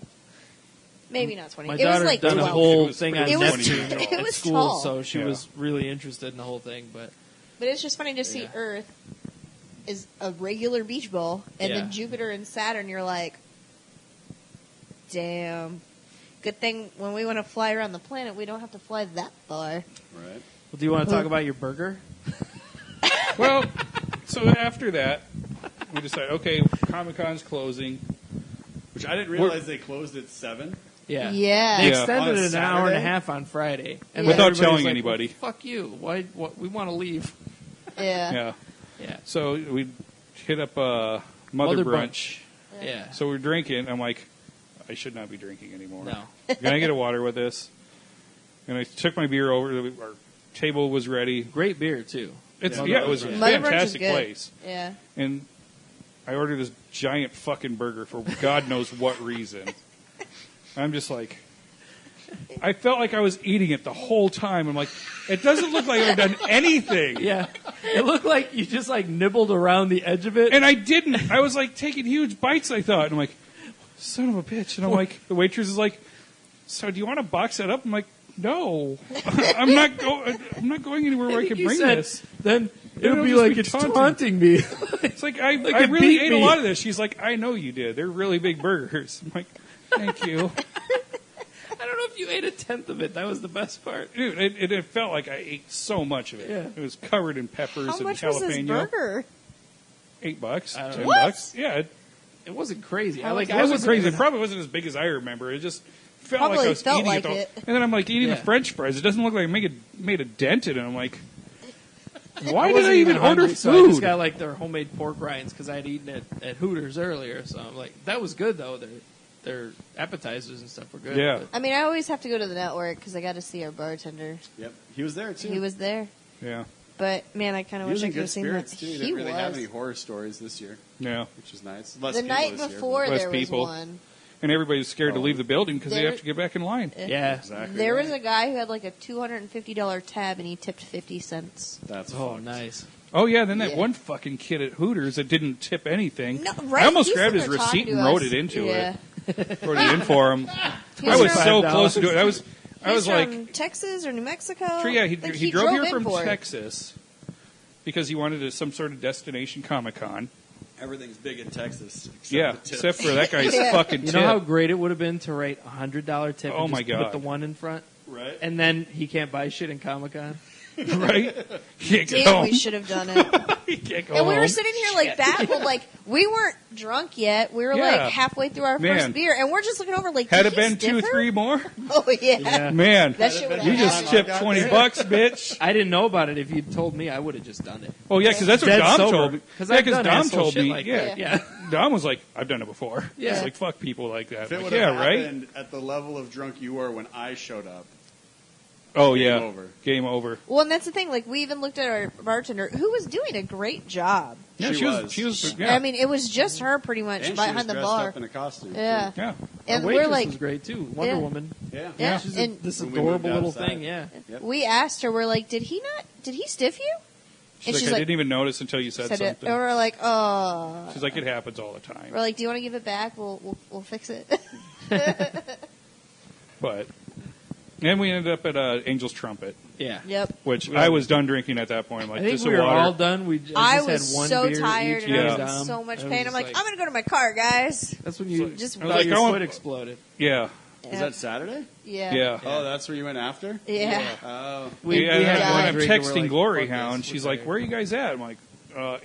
Maybe not 20. My it was daughter like done a 12. whole It was thing on pretty- It was- Neptune it at was school, tall. so she Yeah. was really interested in the whole thing. But But it's just funny to see Yeah. Earth is a regular beach ball, and Yeah. then Jupiter and Saturn, you're like, damn. Good thing when we want to fly around the planet, we don't have to fly that far. Right. well, do you want to talk about your burger? Well, so after that, we decided, okay, Comic-Con's closing. Which I didn't realize they closed at 7. Yeah. Yeah. They Yeah. extended On a it an hour and a Saturday? half on Friday, and Yeah. then Without everybody's telling like, anybody. well, fuck you. Why? What? We want to leave. Yeah. Yeah. Yeah. So we hit up Mother Mother Brunch. Yeah. So we're drinking. I'm like, I should not be drinking anymore. No. Can I get a water with this? And I took my beer over. Our table was ready. Great beer too. It's Mother yeah, it was a Brunch. Mother Brunch is fantastic good. place. Yeah. And I ordered this giant fucking burger for God knows what reason. I'm just like, I felt like I was eating it the whole time. I'm like, it doesn't look like I've done anything. Yeah. It looked like you just like nibbled around the edge of it. And I didn't. I was like taking huge bites, I thought. And I'm like, son of a bitch. And I'm like, the waitress is like, so do you want to box that up? I'm like, no. I'm not going anywhere where I think can you bring said, this. Then It'll it'll be just like be it's taunting. taunting me. It's like, I it really beat ate me. a lot of this. She's like, I know you did. They're really big burgers. I'm like, thank you. I don't know if you ate a tenth of it. That was the best part. Dude, it felt like I ate so much of it. Yeah. It was covered in peppers How and much jalapeno. was this burger? $8, I don't $10. know. What? Yeah, It wasn't crazy. How it I wasn't crazy. It probably wasn't as big as I remember. It just felt like Probably I was felt eating like it. it. And then I'm like eating Yeah. the French fries. It doesn't look like I made a dent in it. I'm like, why did wasn't I even order hungry, food? So I just got like their homemade pork rinds because I'd eaten it at Hooters earlier. So I'm like, that was good though. Their appetizers and stuff were good. Yeah. But- I mean, I always have to go to the network because I got to see our bartender. Yep. He was there, too. He was there. Yeah, But, man, I kind of He was wish I in could good have seen spirits, that. too. He He didn't really have was. any horror stories this year, yeah. which is nice. Less The people night this year, before Less there people. was one. And everybody's scared to leave the building because they There- have to get back in line. Yeah. Exactly. There right. was a guy who had like a $250 tab and he tipped 50 cents. That's Oh, fucked. nice. Oh yeah, then that Yeah. one fucking kid at Hooters that didn't tip anything. No, right? I almost He's grabbed his sitting there talking receipt and to wrote us. it into Yeah. it. Wrote it in for him. He I was so $5. close to doing it. I was He's like, from Texas or New Mexico. yeah, he Like, drove here in from for it. Texas because he wanted some sort of destination Comic-Con. Everything's big in Texas. Except Yeah, the tips. except for that guy's Yeah. fucking You tip. know how great it would have been to write $100 tip Oh and my just God. put the one in front, Right? and then he can't buy shit in Comic-Con. right? He can't get Damn, home. we should have done it. He can't go And we were home. sitting here like baffled, like we weren't drunk yet. We were Yeah. like halfway through our Man. first beer, and we're just looking over like. Had did it been he 2, stiffer? 3 more, Oh yeah. man, That shit would you have just happened. tipped $20, bitch. I didn't know about it. If you'd told me, I would have just done it. Oh yeah, because that's what Dead Dom sober. told me. Because Yeah, I've 'cause done Dom asshole told shit me. like Yeah, that. Yeah. Dom was like, "I've done it before." Yeah. He's like, "Fuck people like that." If it I'm would like, have yeah, right. happened at the level of drunk you were when I showed up, Oh, Game yeah. over. Game over. Well, and that's the thing. Like, we even looked at our bartender, who was doing a great job. Yeah, She was. She was. Yeah. I mean, it was just her pretty much And she was behind the dressed bar. up in a costume. Yeah. yeah. And the we're waitress like, was great too. Wonder Yeah. Woman. Yeah. yeah. She's And this When we moved adorable little outside. thing. Yeah. Yep. we asked her, we're like, did he stiff you? She's like, I didn't even notice until you said said it. something. And we're like, oh. She's like, it happens all the time. We're like, do you want to give it back? We'll fix it. But, and we ended up at Angel's Trumpet, Yeah. Yep. which I was done drinking at that point. I'm like, I think this we is were water. all done. I just was had one so beer tired each and I was Yeah. in down. so much I was pain. I'm just like, I'm going to go to my car, guys. That's when you Just I was thought like, your going- foot exploded. Yeah. Was that Saturday? Yeah. Yeah. Oh, that's where you went after? Yeah. Oh. We Yeah, had when one I'm drink and we're texting like, Glory fuck this, Hound, we're she's like, tired. where are you guys at? I'm like,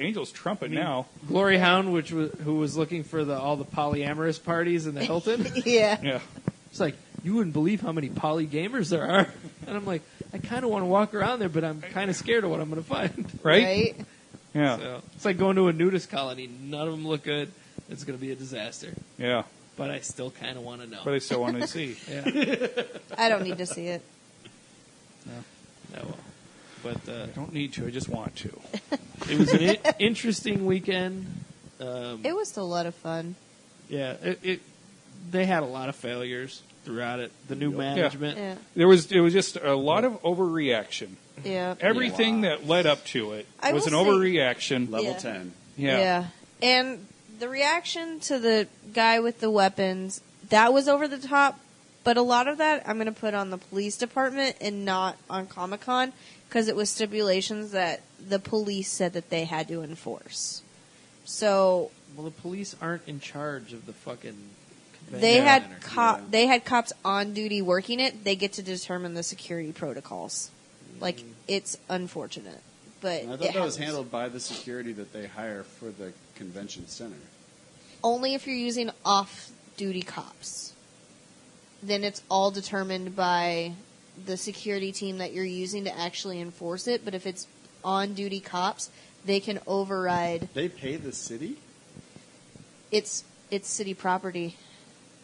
Angel's Trumpet now. Glory Hound, who was looking for all the polyamorous parties in the Hilton. Yeah. Yeah. It's like, you wouldn't believe how many poly gamers there are. And I'm like, I kind of want to walk around there, but I'm kind of scared of what I'm going to find. Right? Yeah. So, it's like going to a nudist colony. None of them look good. It's going to be a disaster. Yeah. But I still kind of want to know. But I still want to see. Yeah. I don't need to see it. No, well. But I don't need to. I just want to. it was an interesting weekend. It was still a lot of fun. Yeah, they had a lot of failures throughout it. The new management. Yeah. It was just a lot of overreaction. Yeah. Everything that led up to it I was an will say- overreaction. Level Yeah. 10. Yeah. And the reaction to the guy with the weapons, that was over the top. But a lot of that I'm going to put on the police department and not on Comic-Con because it was stipulations that the police said that they had to enforce. So Well, the police aren't in charge of the fucking convention they had center. they had cops on duty working it. They get to determine the security protocols. Like, it's unfortunate. But And I it thought that was happens. handled by the security that they hire for the convention center. Only if you're using off-duty cops. Then it's all determined by the security team that you're using to actually enforce it. But if it's on-duty cops, they can override. They pay the city? It's city property.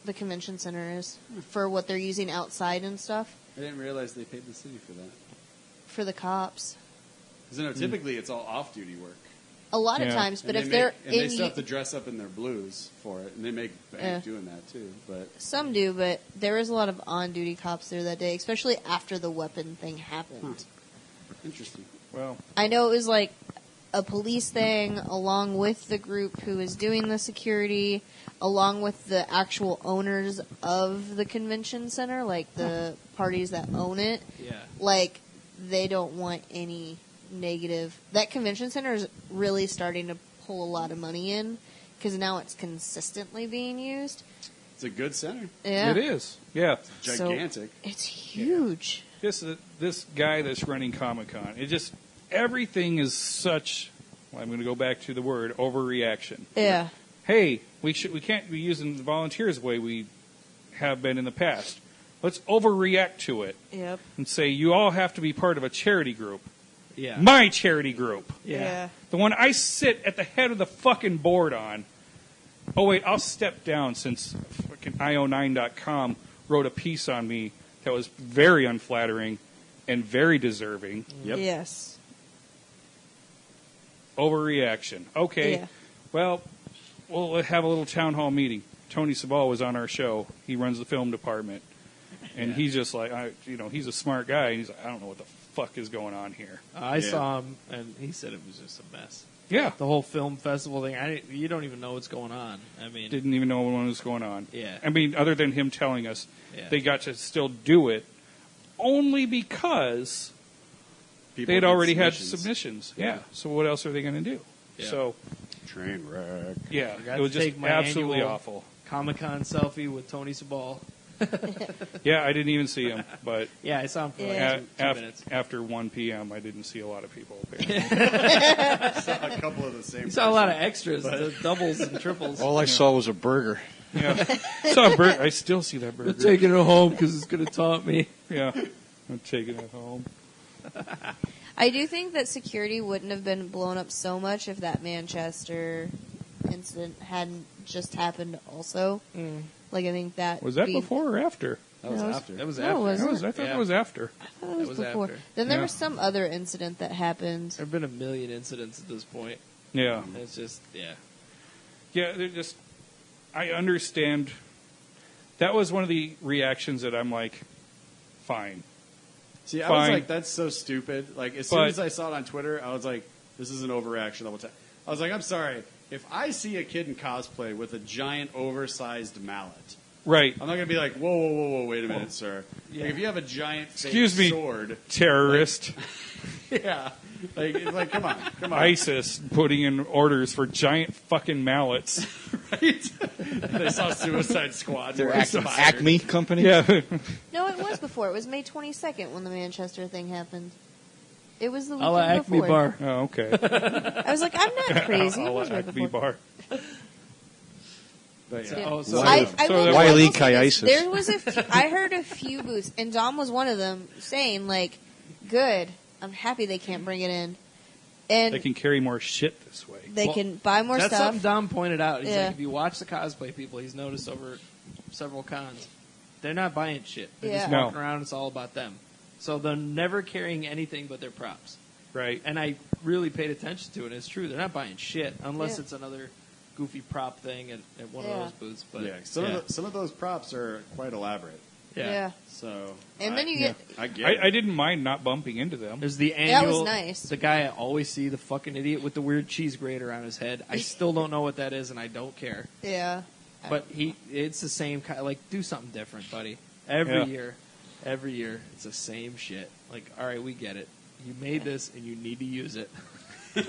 The convention center is for what they're using outside and stuff I didn't realize they paid the city for that. for the cops. Because typically it's all off-duty work. A lot of Yeah. times, but And if they they're make, and they in, still have to dress up in their blues for it, and they make bank Yeah. doing that too. But some do, but there is a lot of on-duty cops there that day, especially after the weapon thing happened. interesting. Well, I know it was like a police thing along with the group who is doing the security, along with the actual owners of the convention center, like the parties that own it. Yeah. Like, they don't want any negative. That convention center is really starting to pull a lot of money in because now it's consistently being used. It's a good center. Yeah. it is. Yeah. So- Gigantic. It's huge. This guy that's running Comic-Con, it just, everything is such, well, I'm going to go back to the word, overreaction. Yeah. Hey, we can't be using the volunteers the way we have been in the past. Let's overreact to it Yep. and say you all have to be part of a charity group. Yeah. My charity group. Yeah. The one I sit at the head of the fucking board on. Oh, wait, I'll step down since fucking io9.com wrote a piece on me that was very unflattering and very deserving. Yes. Overreaction. Okay. Yeah. Well, we'll have a little town hall meeting. Tony Sabal was on our show. He runs the film department. And he's just like, he's a smart guy. And he's like, I don't know what the fuck is going on here. I saw him, and he said it was just a mess. Yeah. The whole film festival thing, you don't even know what's going on. I mean, Didn't even know what was going on. Yeah. I mean, other than him telling us Yeah. they got to still do it only because People they had did already had submissions. submissions. Yeah. So what else are they going to do? Yeah. So, Train wreck. yeah, Forgot it was to just take my absolutely annual- awful. Comic-Con selfie with Tony Sabal. Yeah, I didn't even see him, but Yeah, I saw him for like Yeah. two minutes. after 1 p.m., I didn't see a lot of people. Apparently. Saw a couple of the same. You saw a lot of extras, the doubles and triples. All I saw was a burger. Yeah, saw a burger. I still see that burger. I'm taking it home because it's going to taunt me. Yeah, I'm taking it home. I do think that security wouldn't have been blown up so much if that Manchester incident hadn't just happened also. Like, I think that... Was that before or after? That was after. That was No, after. it wasn't. I thought that was after. I thought it was was before. after. Then there Yeah. was some other incident that happened. There have been a million incidents at this point. Yeah. It's just, yeah. Yeah, they're just. I understand. That was one of the reactions that I'm like, fine. See, I Fine. was like, that's so stupid. Like, as soon But- as I saw it on Twitter, I was like, this is an overreaction level 10. I was like, I'm sorry. If I see a kid in cosplay with a giant, oversized mallet, Right. I'm not going to be like, whoa, wait a minute, sir. Yeah. Like, if you have a giant fake Excuse me. sword, Terrorist. yeah. Like, come on. ISIS putting in orders for giant fucking mallets. Right? They saw Suicide Squad. Their were inspired. Acme company. Yeah. No, it was before. It was May 22nd when the Manchester thing happened. It was the A weekend la Acme before. Bar. Oh, okay. I was like, I'm not crazy. A It la was right Acme before. bar. But, yeah. Yeah. Oh, so I So will that- Wile E. say this. Coyote. There was I heard a few booths, and Dom was one of them, saying like, "Good, I'm happy they can't bring it in, and They can carry more shit this way. they Well, can buy more That's stuff." something Dom pointed out. He's Yeah. like, if you watch the cosplay people, he's noticed over several cons, they're not buying shit. They're just Yeah. walking around. It's all about them. So they're never carrying anything but their props. Right. And I really paid attention to it. It's true. They're not buying shit unless Yeah. it's another goofy prop thing at one Yeah. of those booths. But yeah, some of those props are quite elaborate. Yeah. So, And then you get I get it. I didn't mind not bumping into them. There's the That annual. was nice. The guy I always see, the fucking idiot with the weird cheese grater on his head. I still don't know what that is, and I don't care. yeah. But it's the same kind. Like, do something different, buddy. Every year, it's the same shit. Like, all right, we get it. You made this, and you need to use it. Like,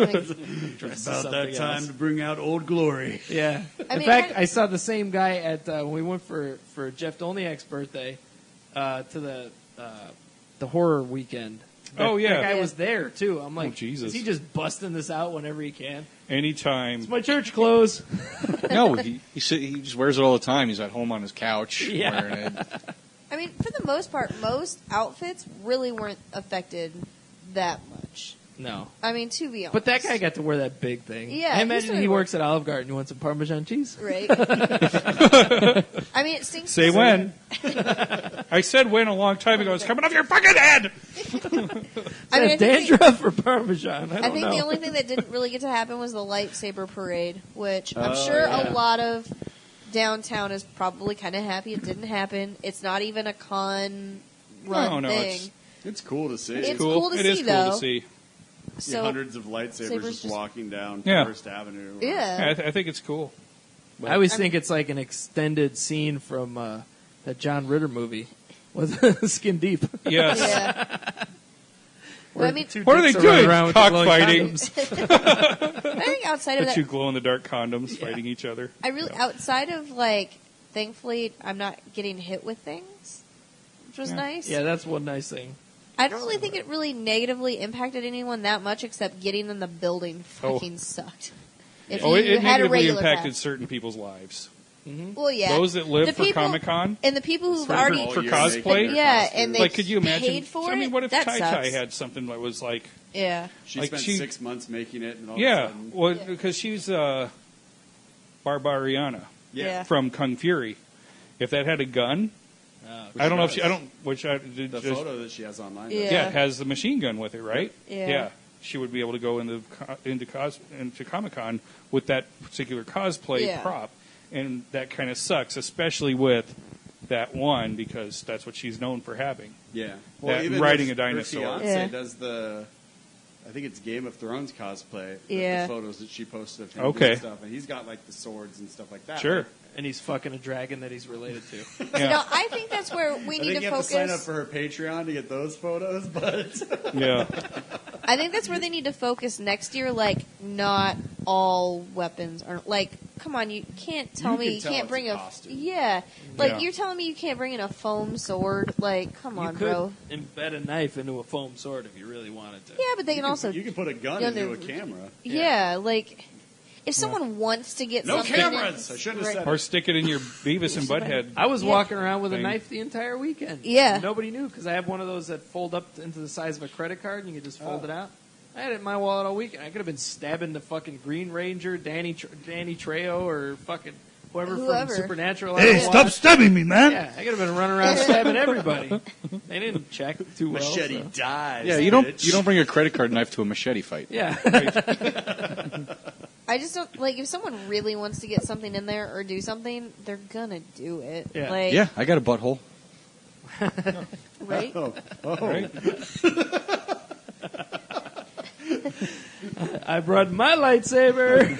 Dress as something else. to bring out old glory. Yeah. I In mean, fact, kinda- I saw the same guy at when we went for Jeff Dolniak's birthday to the horror weekend. Oh, yeah. That guy Yeah. was there too. I'm like, Jesus. is he just busting this out whenever he can? Anytime. It's my church clothes. No, he just wears it all the time. He's at home on his couch Yeah. wearing it. I mean, for the most part, most outfits really weren't affected that much. No. I mean, to be honest. But that guy got to wear that big thing. Yeah, I he imagine certainly he worked. works at Olive Garden. You want some Parmesan cheese? Right. I mean, it stinks. Say to when. I said when a long time ago. It's coming off your fucking head. I mean, I think dandruff or Parmesan? I I don't think know. the only thing that didn't really get to happen was the lightsaber parade, which I'm Oh, sure yeah. a lot of downtown is probably kind of happy it didn't happen. It's not even a con run No, thing. It's cool to see. It's cool to It see, is cool though. to see. See So hundreds of lightsabers Sabers just just- walking down Yeah. First Avenue. yeah. I think it's cool. I always I think it's like an extended scene from that John Ritter movie with Skin Deep. Yes. Yeah. Where I mean- two What are dicks they doing? running around with the glowing Cockfighting. condoms. I think outside of The that, two glow in the dark condoms fighting each other. I really outside of like, thankfully, I'm not getting hit with things, which was nice. Yeah, that's one nice thing. I don't really think it really negatively impacted anyone that much, except getting in the building Oh. fucking sucked. If Oh, you it had a negatively regular impacted pass. certain people's lives. Well, yeah, Those that live The for people- Comic-Con, and the people who've for, already for year cosplay. making yeah, costumes. and they Like, could you imagine? paid for I mean, it? what if That Tai Tai sucks. had something that was like, Yeah, She Like spent she- 6 months making it, and all of a yeah, sudden, well, Yeah. because she's Barbariana Yeah. from Kung Fury. If that had a gun, Which I don't know if does. she. I don't. Which I did The just, photo that she has online. Yeah. Yeah, it has the machine gun with it, right? Yeah. She would be able to go into Comic Con with that particular cosplay Yeah. prop, and that kind of sucks, especially with that one because that's what she's known for having. Yeah. That even riding her- a dinosaur. Her fiance Yeah. does the, I think it's Game of Thrones cosplay. Yeah. The photos that she posted of him Okay. doing stuff, and he's got like the swords and stuff like that. Sure. Like, And he's fucking a dragon that he's related to. Yeah. No, I think that's where we I need think to you have to sign up focus. for her Patreon to get those photos, but Yeah. I think that's where they need to focus next year. Like, not all weapons are like. Come on, you can't tell You me can you tell can't it's bring a a costume. yeah. Like Yeah. you're telling me you can't bring in a foam sword. Like, come You on, could bro. embed a knife into a foam sword if you really wanted to. Yeah, but they can also you can put a gun Yeah, into a they're- camera. yeah, like if someone wants to get No something cameras! in- I shouldn't have right. said Or stick it in your Beavis and Butthead. I was Yeah. walking around with a Thing. knife the entire weekend. Yeah. Nobody knew because I have one of those that fold up into the size of a credit card and you can just fold it out. I had it in my wallet all weekend. I could have been stabbing the fucking Green Ranger, Danny Trejo, or fucking Whoever Whoever. from Supernatural. Hey, I stop watched. stabbing me, man! Yeah, I could have been running around stabbing everybody. They didn't check too well. Machete so. dies. Yeah, you don't bring a credit card knife to a machete fight. Yeah. I just don't like if someone really wants to get something in there or do something, they're gonna do it. Yeah. Like, Yeah, I got a butthole. right? Oh, Right? I brought my lightsaber.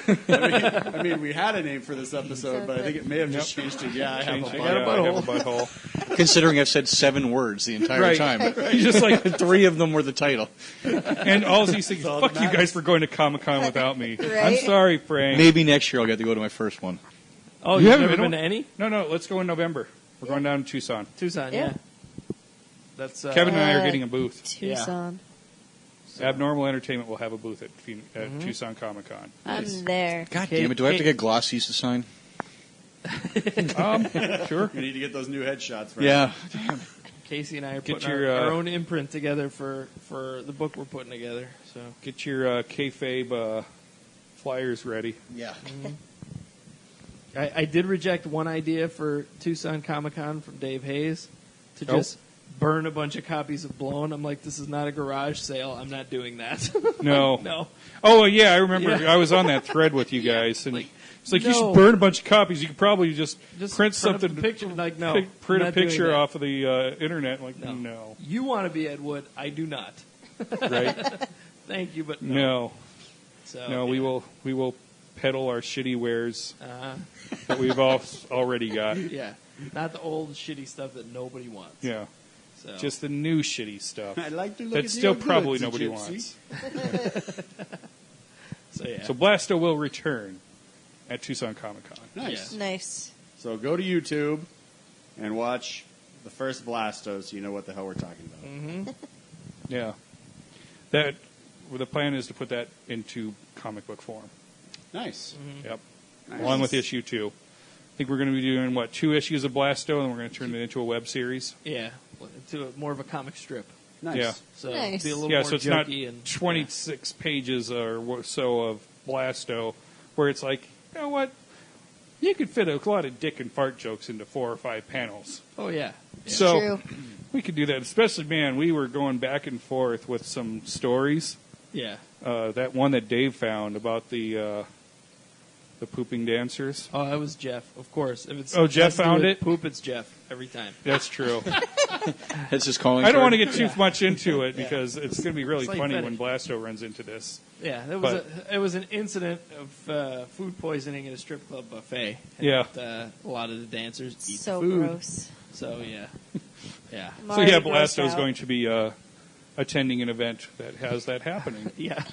I mean, we had a name for this episode, but I think it may have just changed to I have a I butthole. have a butthole. Considering I've said 7 words the entire Right. time. You just like, 3 of them were the title. and all these things. all Fuck that you matters. guys for going to Comic-Con without me. I'm Right? sorry, Frank. Maybe next year I'll get to go to my first one. Oh, You you've haven't never been been to any? No, let's go in November. We're going down to Tucson. Tucson, Yeah. yeah. That's Kevin and I are getting a booth. Tucson. Abnormal Entertainment will have a booth at Tucson Comic-Con. I'm there. God Kate- damn it, do I have to Kate- get glossies to sign? Sure. We need to get those new headshots. Right? Yeah. Casey and I are Get putting your, our own imprint together for the book we're putting together. So Get your kayfabe flyers ready. Yeah. I did reject one idea for Tucson Comic Con from Dave Hayes to Oh. just burn a bunch of copies of Blown. I'm like, this is not a garage sale. I'm not doing that. No. No. Oh, yeah, I remember. Yeah. I was on that thread with you guys. And Like, it's like, you no. should burn a bunch of copies. You could probably just Just print up something. the picture. Like, no. Print I'm a not doing picture that. off of the internet. Like, No. no. You want to be Ed Wood. I do not. Right? Thank you, but no. No. So, No, we will peddle our shitty wares Uh, that we've already got. yeah. Not the old shitty stuff that nobody wants. Yeah. So. Just the new shitty stuff. I'd like to look That at still your probably goods, nobody Gypsy. wants. So, yeah. So Blasto will return at Tucson Comic Con. Nice. Nice. So go to YouTube and watch the first Blasto so you know what the hell we're talking about. Yeah. That the plan is to put that into comic book form. Nice. Yep. Nice. Along with issue 2. I think we're going to be doing 2 issues of Blasto, and we're going to turn it into a web series. Yeah. To more of a comic strip. Nice. Yeah. So Nice. be a little Yeah, more so it's not jokey and 26 pages or so of Blasto, where it's like, you know what? You could fit a lot of dick and fart jokes into 4 or 5 panels. Oh yeah. So True. we could do that. Especially, man, we were going back and forth with some stories. Yeah. That one that Dave found about the pooping dancers. Oh, that was Jeff, of course. If it's Oh, Jeff has to do found with it? Poop, it's Jeff every time. That's true. That's his calling I don't want card. to get too much into it because it's going to be really It's like funny Fetish. when Blasto runs into this. Yeah, it was an incident of food poisoning at a strip club buffet. And Yeah. a lot of the dancers eat So the food. gross. So yeah, yeah, I'm So already yeah, grossed Blasto's out. going to be attending an event that has that happening. yeah.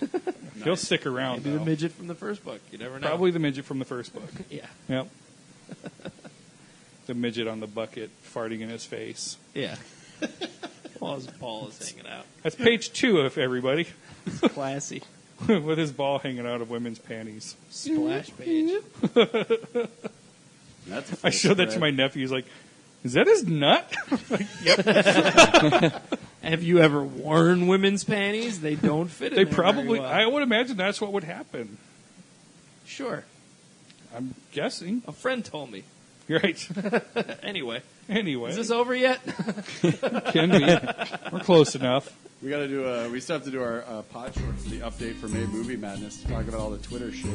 He'll stick around. Maybe the though. midget from the first book. You never know. Probably the midget from the first book. Yeah, Yep. The midget on the bucket farting in his face. yeah. While his ball is hanging out. That's page 2 of everybody, Classy. with his ball hanging out of women's panties. Splash page. That's a full I showed that to spread. my nephew. He's like, "Is that his nut?" Have you ever worn women's panties? They don't fit. They in there probably. very well. I would imagine that's what would happen. Sure. I'm guessing. A friend told me. You're right. Anyway, Anyway, is this over yet? can be. We're close enough. We got to do. We still have to do our pod short for the update for May Movie Madness. Talk about all the Twitter shit.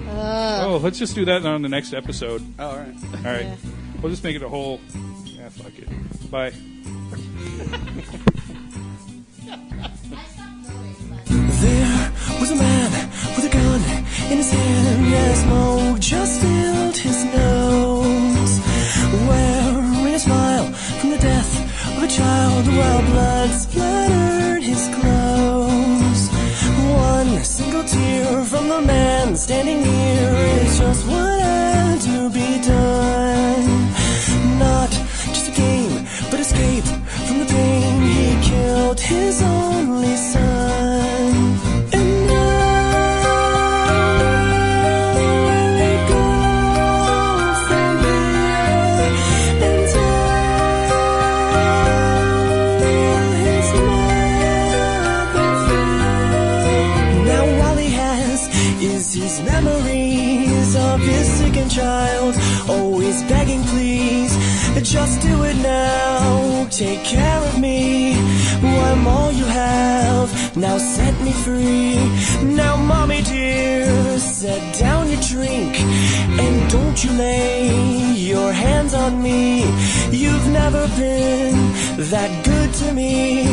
Oh, let's just do that on the next episode. Oh, all right. All right. Yeah. We'll just make it a whole. Yeah, fuck it. Bye. There was a man with a gun in his hand as smoke just filled his nose, wearing a smile from the death of a child while blood splattered his clothes. One single tear from the man standing near is just what had to be done. Not just a game, but escape from the pain. He killed his only son. And now they go from here and down his mother fell. Now all he has is his memories of his weekend child, always begging please, just do it now, take care of me, I'm all you have, now set me free. Now mommy dear, set down your drink, and don't you lay your hands on me. You've never been that good to me,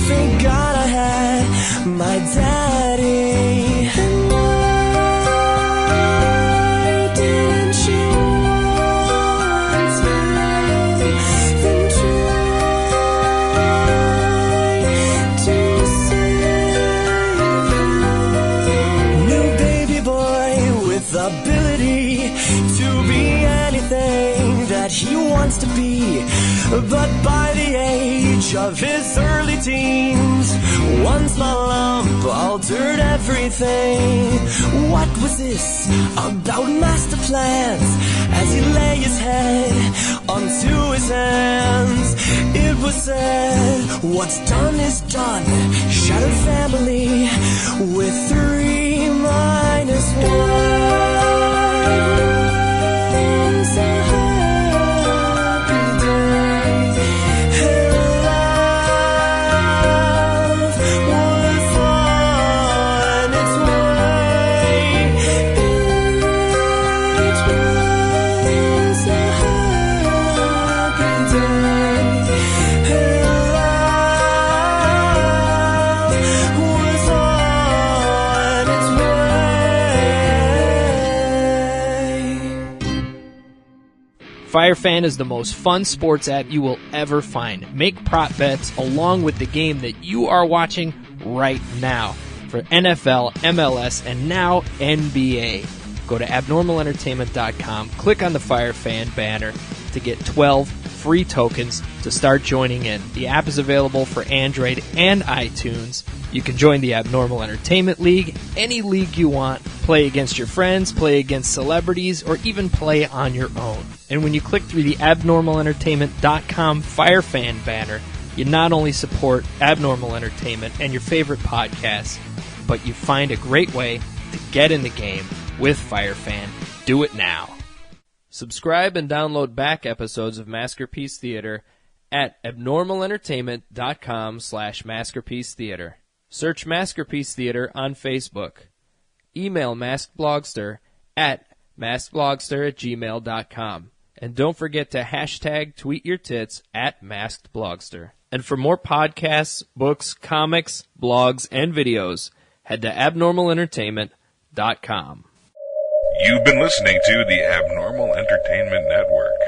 thank God I had my daddy. And why didn't you want him, then try to save him? New baby boy with ability to be anything that he wants to be, but by the age of his early teens, one small lump altered everything. What was this about master plans? As he lay his head onto his hands, it was said, what's done is done. Shattered family with 3 minus 1. FireFan is the most fun sports app you will ever find. Make prop bets along with the game that you are watching right now for NFL, MLS, and now NBA. Go to abnormalentertainment.com, click on the FireFan banner to get 12 free tokens to start joining in. The app is available for Android and iTunes. You can join the Abnormal Entertainment League, any league you want, play against your friends, play against celebrities, or even play on your own. And when you click through the abnormalentertainment.com FireFan banner, you not only support Abnormal Entertainment and your favorite podcasts, but you find a great way to get in the game with FireFan. Do it now. Subscribe and download back episodes of Maskerpiece Theater at abnormalentertainment.com/Maskerpiece Theater. Search Maskerpiece Theater on Facebook. Email maskedblogster at maskedblogster@gmail.com. And don't forget to hashtag tweet your tits at maskedblogster. And for more podcasts, books, comics, blogs, and videos, head to abnormalentertainment.com. You've been listening to the Abnormal Entertainment Network.